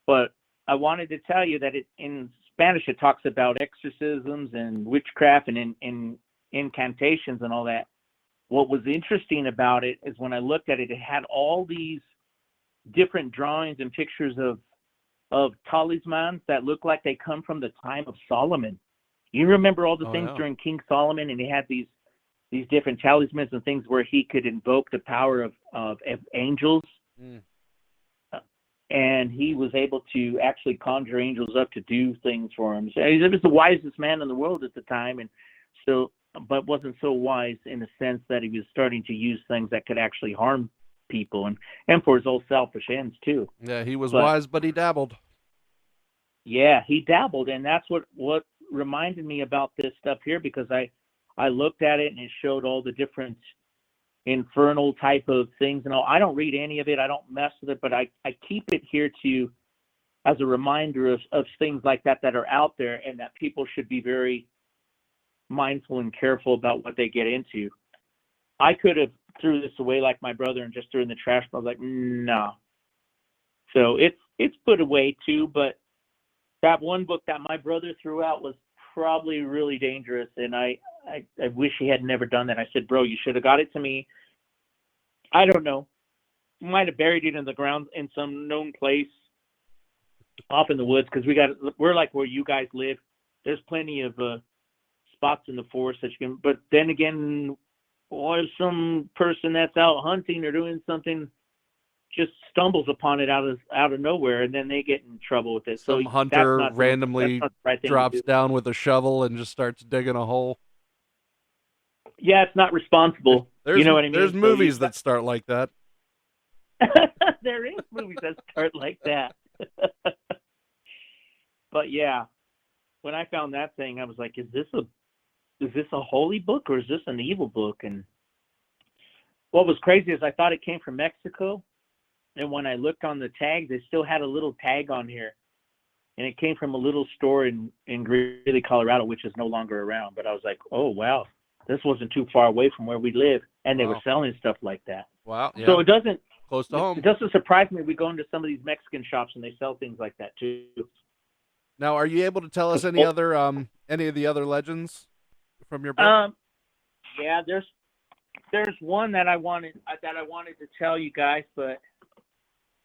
But I wanted to tell you that in Spanish it talks about exorcisms and witchcraft and in incantations and all that. What was interesting about it is when I looked at it, it had all these different drawings and pictures of talismans that look like they come from the time of Solomon. You remember all the things during King Solomon, and he had these different talismans and things where he could invoke the power of angels. Mm. And he was able to actually conjure angels up to do things for him. So he was the wisest man in the world at the time, and so, but wasn't so wise in the sense that he was starting to use things that could actually harm people and for his own selfish ends too. Yeah, he was wise, but he dabbled. Yeah, he dabbled, and that's what reminded me about this stuff here, because I looked at it and it showed all the different infernal type of things and all. I don't read any of it. I don't mess with it, but I keep it here to as a reminder of things like that are out there, and that people should be very mindful and careful about what they get into. I could have threw this away like my brother and just threw it in the trash, but I was like, no. So it's put away too, but that one book that my brother threw out was probably really dangerous, and I wish he had never done that. I said, bro, you should have got it to me. I don't know. Might have buried it in the ground in some known place off in the woods, because we're like where you guys live. There's plenty of spots in the forest that you can, but then again, or some person that's out hunting or doing something just stumbles upon it out of nowhere, and then they get in trouble with it. Some so hunter randomly that's not the right thing to drops do. down with a shovel and just starts digging a hole. Yeah, it's not responsible. There's, you know what I mean? There's movies that start like that. There is movies that start like that. But yeah, when I found that thing, I was like, is this a holy book or is this an evil book? And what was crazy is I thought it came from Mexico. And when I looked on the tag, they still had a little tag on here. And it came from a little store in Greeley, Colorado, which is no longer around. But I was like, oh, wow, this wasn't too far away from where we live. And they were selling stuff like that. Wow. Yeah. So it doesn't. Close to home. It doesn't surprise me. We go into some of these Mexican shops and they sell things like that too. Now, are you able to tell us any of the other legends from your book? Yeah, there's one that I wanted to tell you guys, but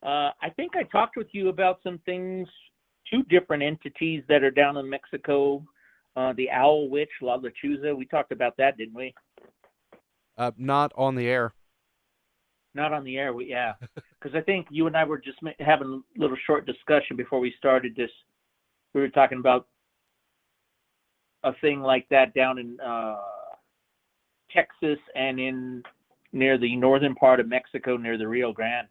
I think I talked with you about some things, two different entities that are down in Mexico. The Owl Witch, La Lechuza. We talked about that, didn't we? Not on the air. Not on the air, yeah. Because I think you and I were just having a little short discussion before we started this. We were talking about a thing like that down in Texas and near the northern part of Mexico, near the Rio Grande.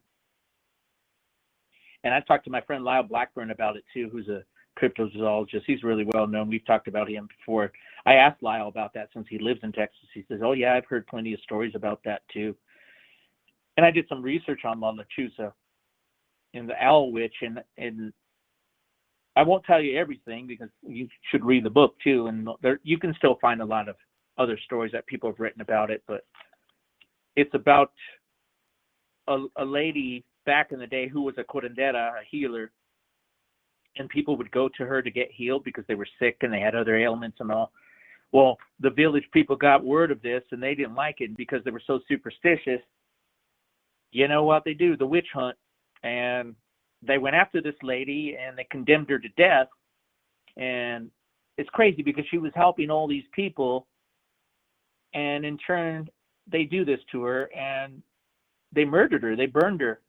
And I talked to my friend Lyle Blackburn about it too, who's a cryptozoologist. He's really well known. We've talked about him before. I asked Lyle about that since he lives in Texas. He says, oh yeah, I've heard plenty of stories about that too. And I did some research on La Lechuza and the Owl Witch, and I won't tell you everything because you should read the book too, and you can still find a lot of other stories that people have written about it, but it's about a lady back in the day who was a curandera, a healer, and people would go to her to get healed because they were sick and they had other ailments and all. Well, the village people got word of this and they didn't like it because they were so superstitious. You know what they do? The witch hunt. And they went after this lady and they condemned her to death. And it's crazy because she was helping all these people. And in turn, they do this to her and they murdered her. They burned her.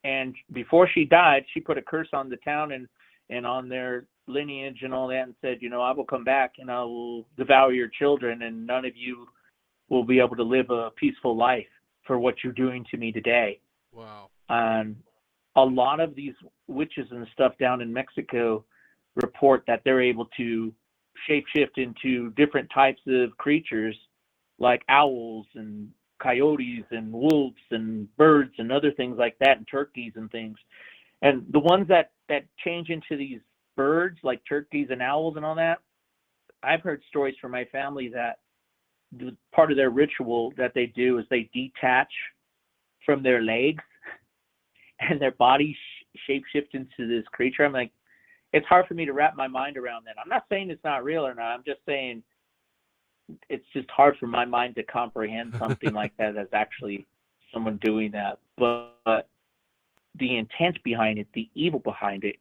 And before she died, she put a curse on the town and on their lineage and all that and said, I will come back and I will devour your children and none of you will be able to live a peaceful life for what you're doing to me today. Wow. And a lot of these witches and stuff down in Mexico report that they're able to shapeshift into different types of creatures like owls and coyotes and wolves and birds and other things like that, and turkeys and things. And the ones that change into these birds like turkeys and owls and all that, I've heard stories from my family that part of their ritual that they do is they detach from their legs and their body shapeshift into this creature. I'm like, it's hard for me to wrap my mind around that. I'm not saying it's not real or not. I'm just saying it's just hard for my mind to comprehend something like that as actually someone doing that. But the intent behind it, the evil behind it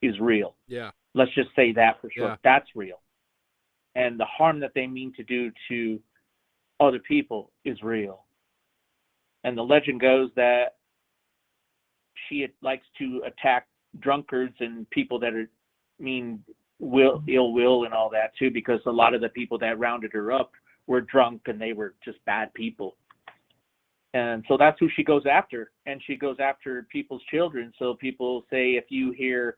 is real. Yeah. Let's just say that for sure. Yeah. That's real. And the harm that they mean to do to other people is real. And the legend goes that she likes to attack drunkards and people that are ill will and all that too, because a lot of the people that rounded her up were drunk and they were just bad people. And so that's who she goes after. And she goes after people's children. So people say if you hear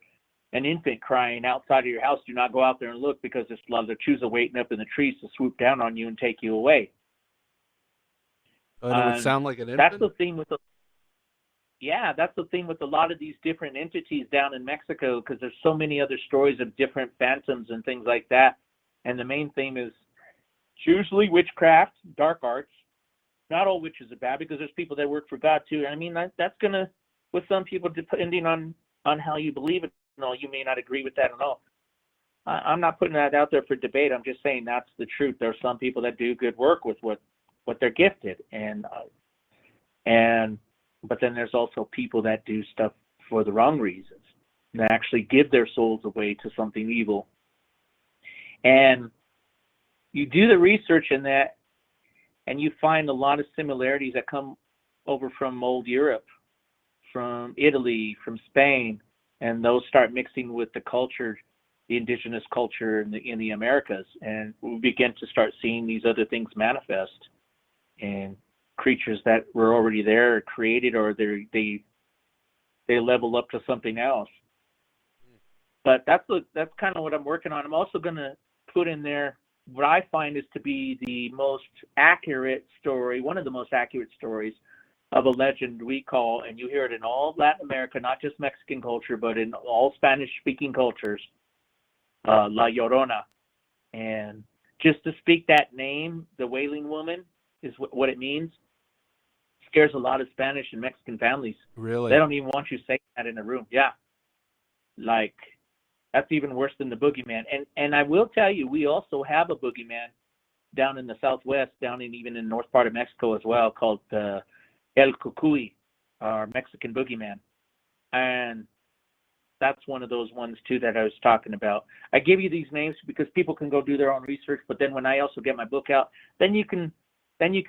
an infant crying outside of your house, do not go out there and look because there's a lot of Lechuza waiting up in the trees to swoop down on you and take you away. And it would sound like an infant? That's the theme with a lot of these different entities down in Mexico, because there's so many other stories of different phantoms and things like that. And the main theme is usually witchcraft, dark arts. Not all witches are bad because there's people that work for God too. I mean, that's going to, with some people, depending on how you believe it, you may not agree with that at all. I'm not putting that out there for debate. I'm just saying that's the truth. There are some people that do good work with what they're gifted. But then there's also people that do stuff for the wrong reasons and actually give their souls away to something evil. And you do the research in that, and you find a lot of similarities that come over from old Europe. from Italy, from Spain, and those start mixing with the culture, the indigenous culture in the Americas, and we begin to start seeing these other things manifest, and creatures that were already there created, or they level up to something else. But that's kind of what I'm working on. I'm also going to put in there what I find is to be the most accurate story, one of the most accurate stories of a legend we call, and you hear it in all Latin America, not just Mexican culture, but in all Spanish-speaking cultures, La Llorona. And just to speak that name, the Wailing Woman, is what it means, scares a lot of Spanish and Mexican families. Really? They don't even want you saying that in a room. Yeah. Like, that's even worse than the boogeyman. And I will tell you, we also have a boogeyman down in the Southwest, even in the north part of Mexico as well, called El Cucuy, our Mexican boogeyman. And that's one of those ones, too, that I was talking about. I give you these names because people can go do their own research, but then when I also get my book out, then you can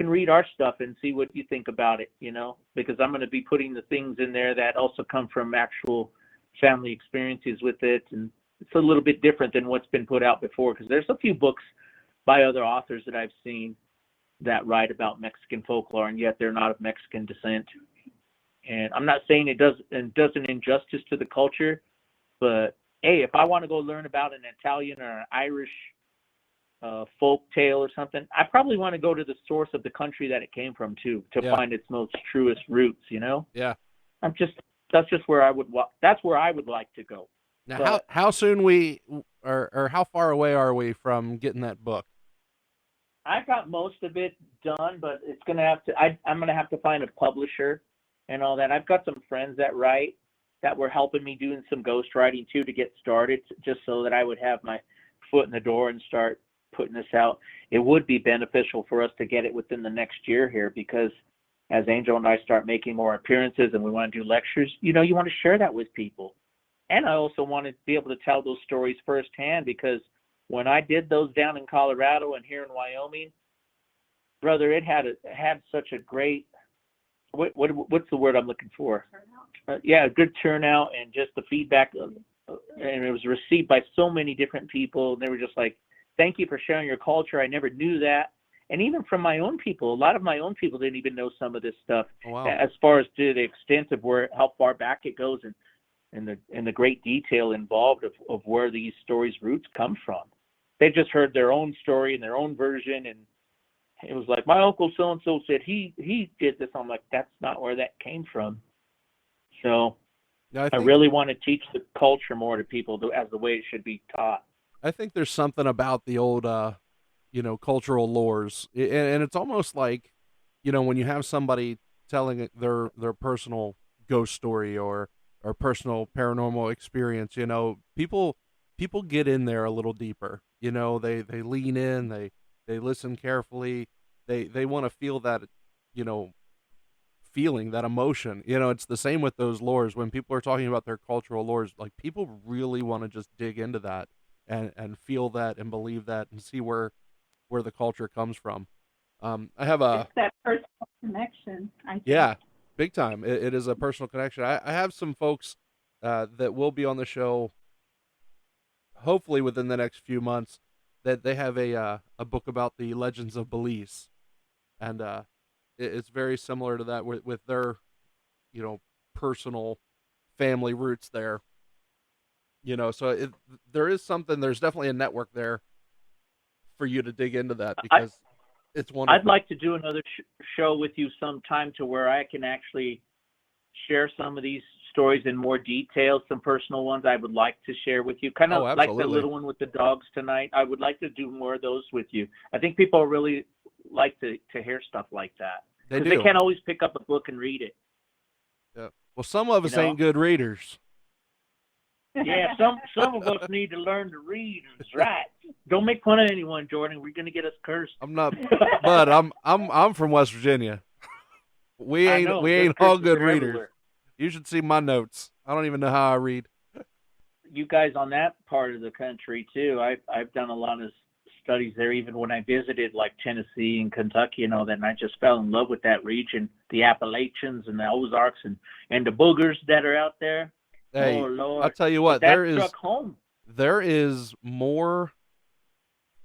read our stuff and see what you think about it, because I'm going to be putting the things in there that also come from actual family experiences with it, and it's a little bit different than what's been put out before, because there's a few books by other authors that I've seen that write about Mexican folklore, and yet they're not of Mexican descent. And I'm not saying it does an injustice to the culture, but hey, if I want to go learn about an Italian or an Irish folk tale or something, I probably want to go to the source of the country that it came from too, to find its most truest roots. Yeah. That's just where I would like to go. Now, but how soon or how far away are we from getting that book? I got most of it done, but it's gonna have to. I'm gonna have to find a publisher and all that. I've got some friends that write that were helping me doing some ghostwriting too to get started, just so that I would have my foot in the door and start putting this out. It would be beneficial for us to get it within the next year here, because as Angel and I start making more appearances and we want to do lectures, you want to share that with people. And I also want to be able to tell those stories firsthand, because when I did those down in Colorado and here in Wyoming, brother, it had such a great, what's the word I'm looking for? Good turnout, and just the feedback, and it was received by so many different people. And they were just like, thank you for sharing your culture. I never knew that. And even from my own people, a lot of my own people didn't even know some of this stuff. Oh, wow. As far as to the extent of how far back it goes, and the great detail involved of where these stories' roots come from. They just heard their own story and their own version, and it was like, my uncle so-and-so said he did this. I'm like, that's not where that came from. So I really want to teach the culture more to people as the way it should be taught. I think there's something about the old, cultural lores, and it's almost like, when you have somebody telling their personal ghost story or personal paranormal experience, people get in there a little deeper. They lean in, they listen carefully, they want to feel that, feeling, that emotion. It's the same with those lores. When people are talking about their cultural lores, like, people really want to just dig into that and feel that and believe that and see where the culture comes from. I have it's that personal connection, I think. Yeah, big time. It is a personal connection. I have some folks that will be on the show, hopefully within the next few months, that they have a book about the legends of Belize, and it's very similar to that with their personal family roots there. So there's definitely a network there for you to dig into that, because it's wonderful. I'd like to do another show with you sometime, to where I can actually share some of these stories in more detail, some personal ones I would like to share with you. Kind of like the little one with the dogs tonight. I would like to do more of those with you. I think people really like to hear stuff like that. They do. They can't always pick up a book and read it. Yeah. Well, some of us ain't good readers. Yeah, some of us need to learn to read. That's right. Don't make fun of anyone, Jordan. We're gonna get us cursed. I'm not, but I'm from West Virginia. We ain't all good readers. Everywhere. You should see my notes. I don't even know how I read. You guys on that part of the country too. I've done a lot of studies there, even when I visited like Tennessee and Kentucky and all that, and I just fell in love with that region, the Appalachians and the Ozarks and the boogers that are out there. Hey, oh Lord, I'll tell you what, that struck home. There is more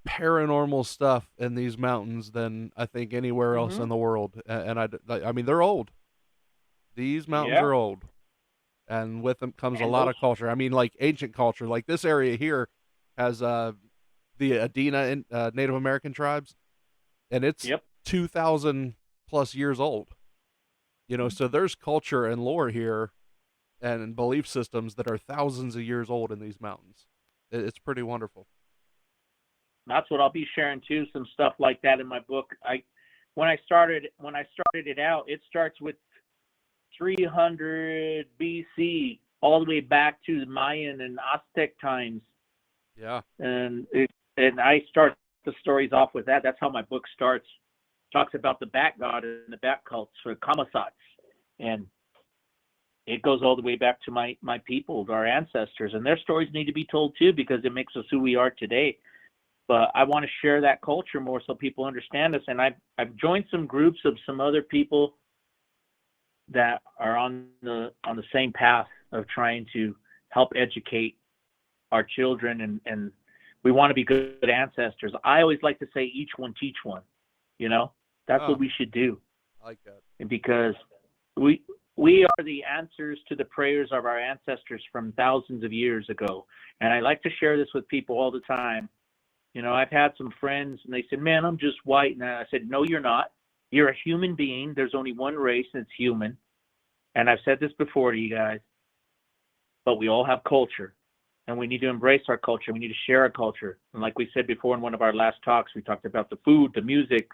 paranormal stuff in these mountains than I think anywhere else in the world, and I mean, they're old. These mountains are old, and with them comes a lot of culture. I mean, like ancient culture. Like this area here has the Adena Native American tribes, and it's 2,000 plus years old. You know, so there's culture and lore here and belief systems that are thousands of years old in these mountains. It's pretty wonderful. That's what I'll be sharing too, some stuff like that in my book. When I started it out, it starts with 300 BC all the way back to the Mayan and Aztec times. Yeah. And I start the stories off with that. That's how my book starts. Talks about the bat god and the bat cults for Kamasats. And it goes all the way back to my people, our ancestors, and their stories need to be told too, because it makes us who we are today. But I want to share that culture more so people understand us. And I've joined some groups of some other people that are on the same path of trying to help educate our children, and we want to be good ancestors. I always like to say each one teach one. You know, that's what we should do. I like that. And because we are the answers to the prayers of our ancestors from thousands of years ago. And I like to share this with people all the time. You know, I've had some friends and they said, man, I'm just white. And I said, no, you're not. You're a human being. There's only one race, and it's human. And I've said this before to you guys, but we all have culture, and we need to embrace our culture. We need to share our culture. And like we said before in one of our last talks, we talked about the food, the music,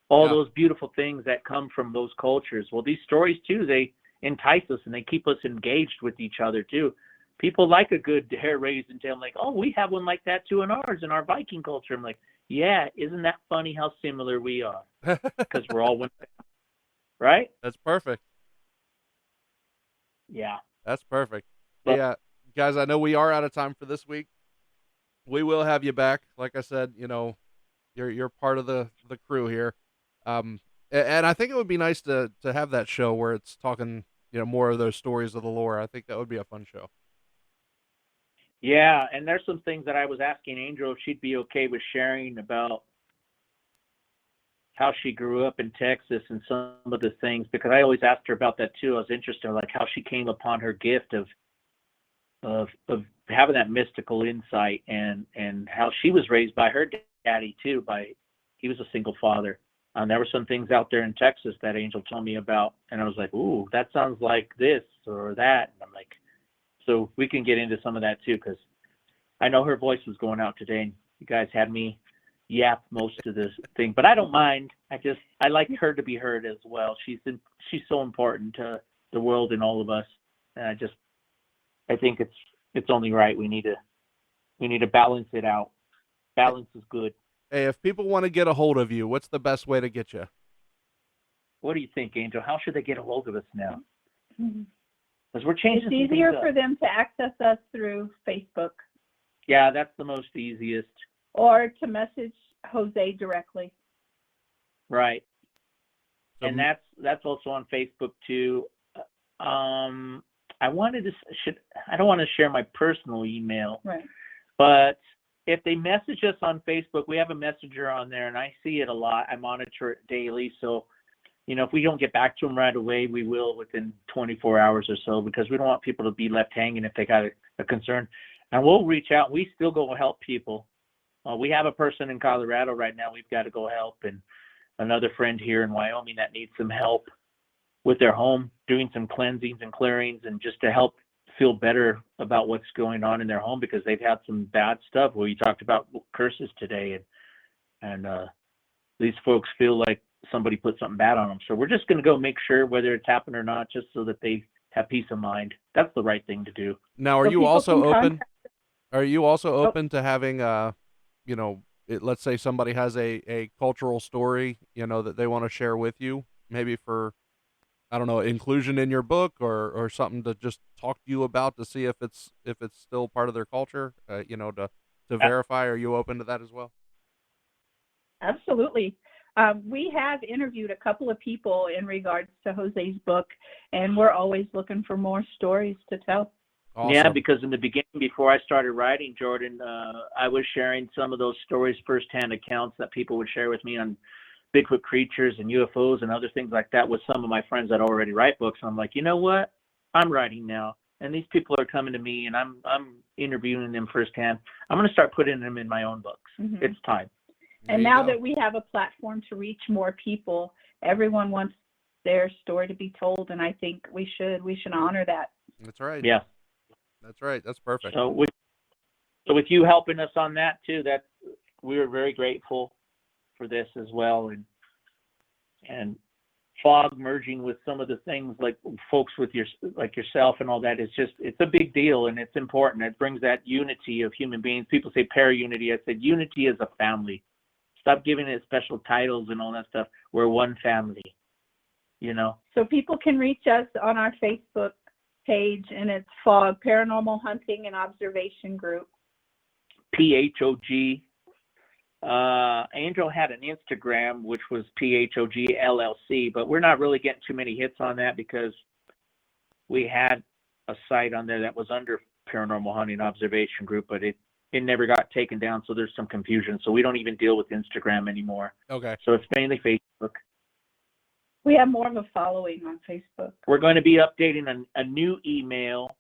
all those beautiful things that come from those cultures. Well, these stories too, they entice us and they keep us engaged with each other too. People like a good hair raised and tail. I'm like, oh, we have one like that too in ours, in our Viking culture. I'm like, yeah, isn't that funny how similar we are? Because we're all one, right? That's perfect. Yeah. That's perfect. Yeah, guys, I know we are out of time for this week. We will have you back. Like I said, you know, you're part of the crew here. And I think it would be nice to have that show where it's talking, you know, more of those stories of the lore. I think that would be a fun show. Yeah, and there's some things that I was asking Angel if she'd be okay with sharing about how she grew up in Texas and some of the things, because I always asked her about that too. I was interested, like how she came upon her gift of having that mystical insight, and how she was raised by her daddy too. He was a single father. There were some things out there in Texas that Angel told me about, and I was like, ooh, that sounds like this or that. And I'm like, so we can get into some of that too, because I know her voice was going out today, and you guys had me yap most of this thing, but I don't mind. I like her to be heard as well. She's so important to the world and all of us, and I think it's only right. We need to balance it out. Balance is good. Hey, if people want to get a hold of you, what's the best way to get you? What do you think, Angel? How should they get a hold of us now? Because we're changing. It's easier for them to access us through Facebook. Yeah, that's the most easiest. Or to message Jose directly. Right. And that's also on Facebook too. I don't want to share my personal email. Right. But if they message us on Facebook, we have a messenger on there, and I see it a lot. I monitor it daily. So, you know, if we don't get back to them right away, we will within 24 hours or so, because we don't want people to be left hanging if they got a concern. And we'll reach out. We still go help people. We have a person in Colorado right now we've got to go help, and another friend here in Wyoming that needs some help with their home, doing some cleansings and clearings, and just to help feel better about what's going on in their home, because they've had some bad stuff. Well, you talked about curses today, and these folks feel like somebody put something bad on them. So we're just going to go make sure whether it's happened or not, just so that they have peace of mind. That's the right thing to do. Now, are you also open? Are you also open to having you know, let's say somebody has a cultural story, you know, that they want to share with you, maybe for, I don't know, inclusion in your book, or something to just talk to you about to see if it's still part of their culture, you know, to verify. Are you open to that as well? Absolutely. We have interviewed a couple of people in regards to Jose's book, and we're always looking for more stories to tell. Awesome. Yeah, because in the beginning, before I started writing, Jordan, I was sharing some of those stories, firsthand accounts that people would share with me on Bigfoot creatures and UFOs and other things like that with some of my friends that already write books. I'm like, you know what? I'm writing now, and these people are coming to me, and I'm interviewing them firsthand. I'm going to start putting them in my own books. Mm-hmm. It's time. And now that we have a platform to reach more people, everyone wants their story to be told, and I think we should honor that. That's right. Yeah. That's right. That's perfect. So with you helping us on that too, that we are very grateful for this as well, and fog merging with some of the things like folks with yourself and all that. It's a big deal, and it's important. It brings that unity of human beings. People say para-unity. I said unity as a family. Stop giving it special titles and all that stuff. We're one family, you know. So people can reach us on our Facebook page, and it's FOG, Paranormal Hunting and Observation Group. PHOG. Angel had an Instagram, which was PHOG LLC, but we're not really getting too many hits on that because we had a site on there that was under Paranormal Hunting and Observation Group, but it never got taken down, so there's some confusion. So we don't even deal with Instagram anymore. Okay. So it's mainly Facebook. We have more of a following on Facebook. We're going to be updating a new email.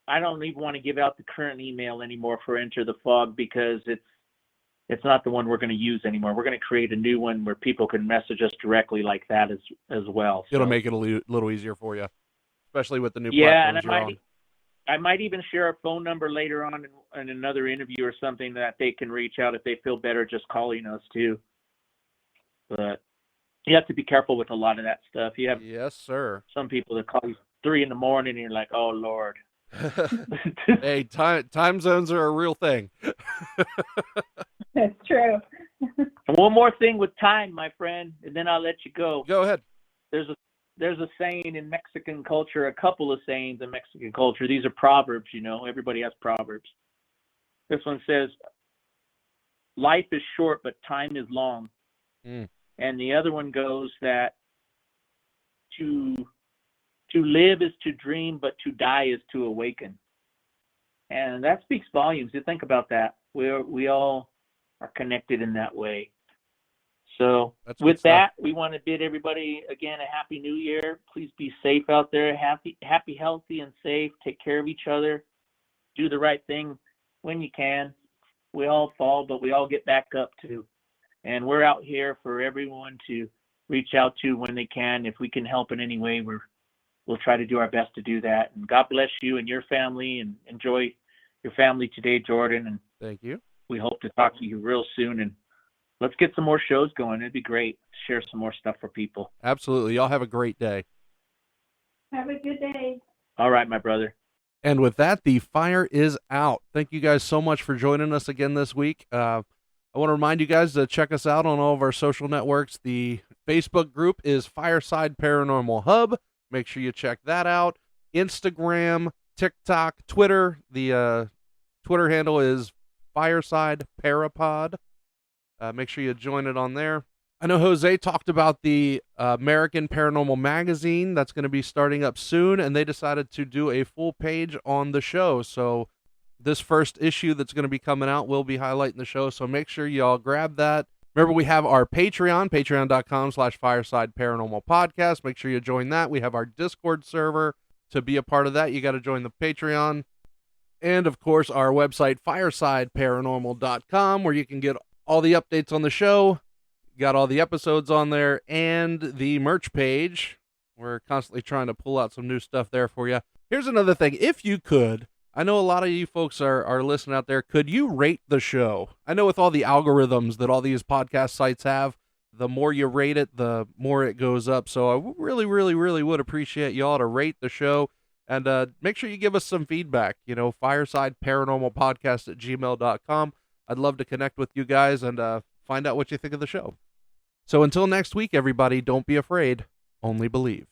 I don't even want to give out the current email anymore for Enter the Fog because it's not the one we're going to use anymore. We're going to create a new one where people can message us directly like that as well. It'll make it a little easier for you, especially with the new platforms you're on. I might even share a phone number later on in another interview or something that they can reach out if they feel better just calling us too. But you have to be careful with a lot of that stuff. You have yes, sir. Some people that call you 3 a.m. and you're like, oh Lord. Hey, time zones are a real thing. That's true. And one more thing with time, my friend, and then I'll let you go. Go ahead. There's a saying in Mexican culture, a couple of sayings in Mexican culture. These are proverbs, you know. Everybody has proverbs. This one says, life is short, but time is long. Mm. And the other one goes that to live is to dream, but to die is to awaken. And that speaks volumes. You think about that. We all are connected in that way. So with that, we want to bid everybody, again, a happy new year. Please be safe out there. Happy, healthy, and safe. Take care of each other. Do the right thing when you can. We all fall, but we all get back up too. And we're out here for everyone to reach out to when they can. If we can help in any way, we'll try to do our best to do that. And God bless you and your family, and enjoy your family today, Jordan. And thank you. We hope to talk to you real soon, and let's get some more shows going. It'd be great to share some more stuff for people. Absolutely. Y'all have a great day. Have a good day. All right, my brother. And with that, the fire is out. Thank you guys so much for joining us again this week. I want to remind you guys to check us out on all of our social networks. The Facebook group is Fireside Paranormal Hub. Make sure you check that out. Instagram, TikTok, Twitter. The Twitter handle is Fireside Parapod. Make sure you join it on there. I know Jose talked about the American Paranormal Magazine that's going to be starting up soon, and they decided to do a full page on the show. So this first issue that's going to be coming out will be highlighting the show, so make sure y'all grab that. Remember, we have our Patreon, patreon.com/Fireside Paranormal Podcast. Make sure you join that. We have our Discord server. To be a part of that, you got to join the Patreon. And, of course, our website, firesideparanormal.com, where you can get all the updates on the show. Got all the episodes on there, and the merch page. We're constantly trying to pull out some new stuff there for you. Here's another thing. If you could, I know a lot of you folks are listening out there, could you rate the show? I know with all the algorithms that all these podcast sites have, the more you rate it, the more it goes up. So I really, really, really would appreciate y'all to rate the show. And make sure you give us some feedback. You know, firesideparanormalpodcast@gmail.com. I'd love to connect with you guys and find out what you think of the show. So until next week, everybody, don't be afraid, only believe.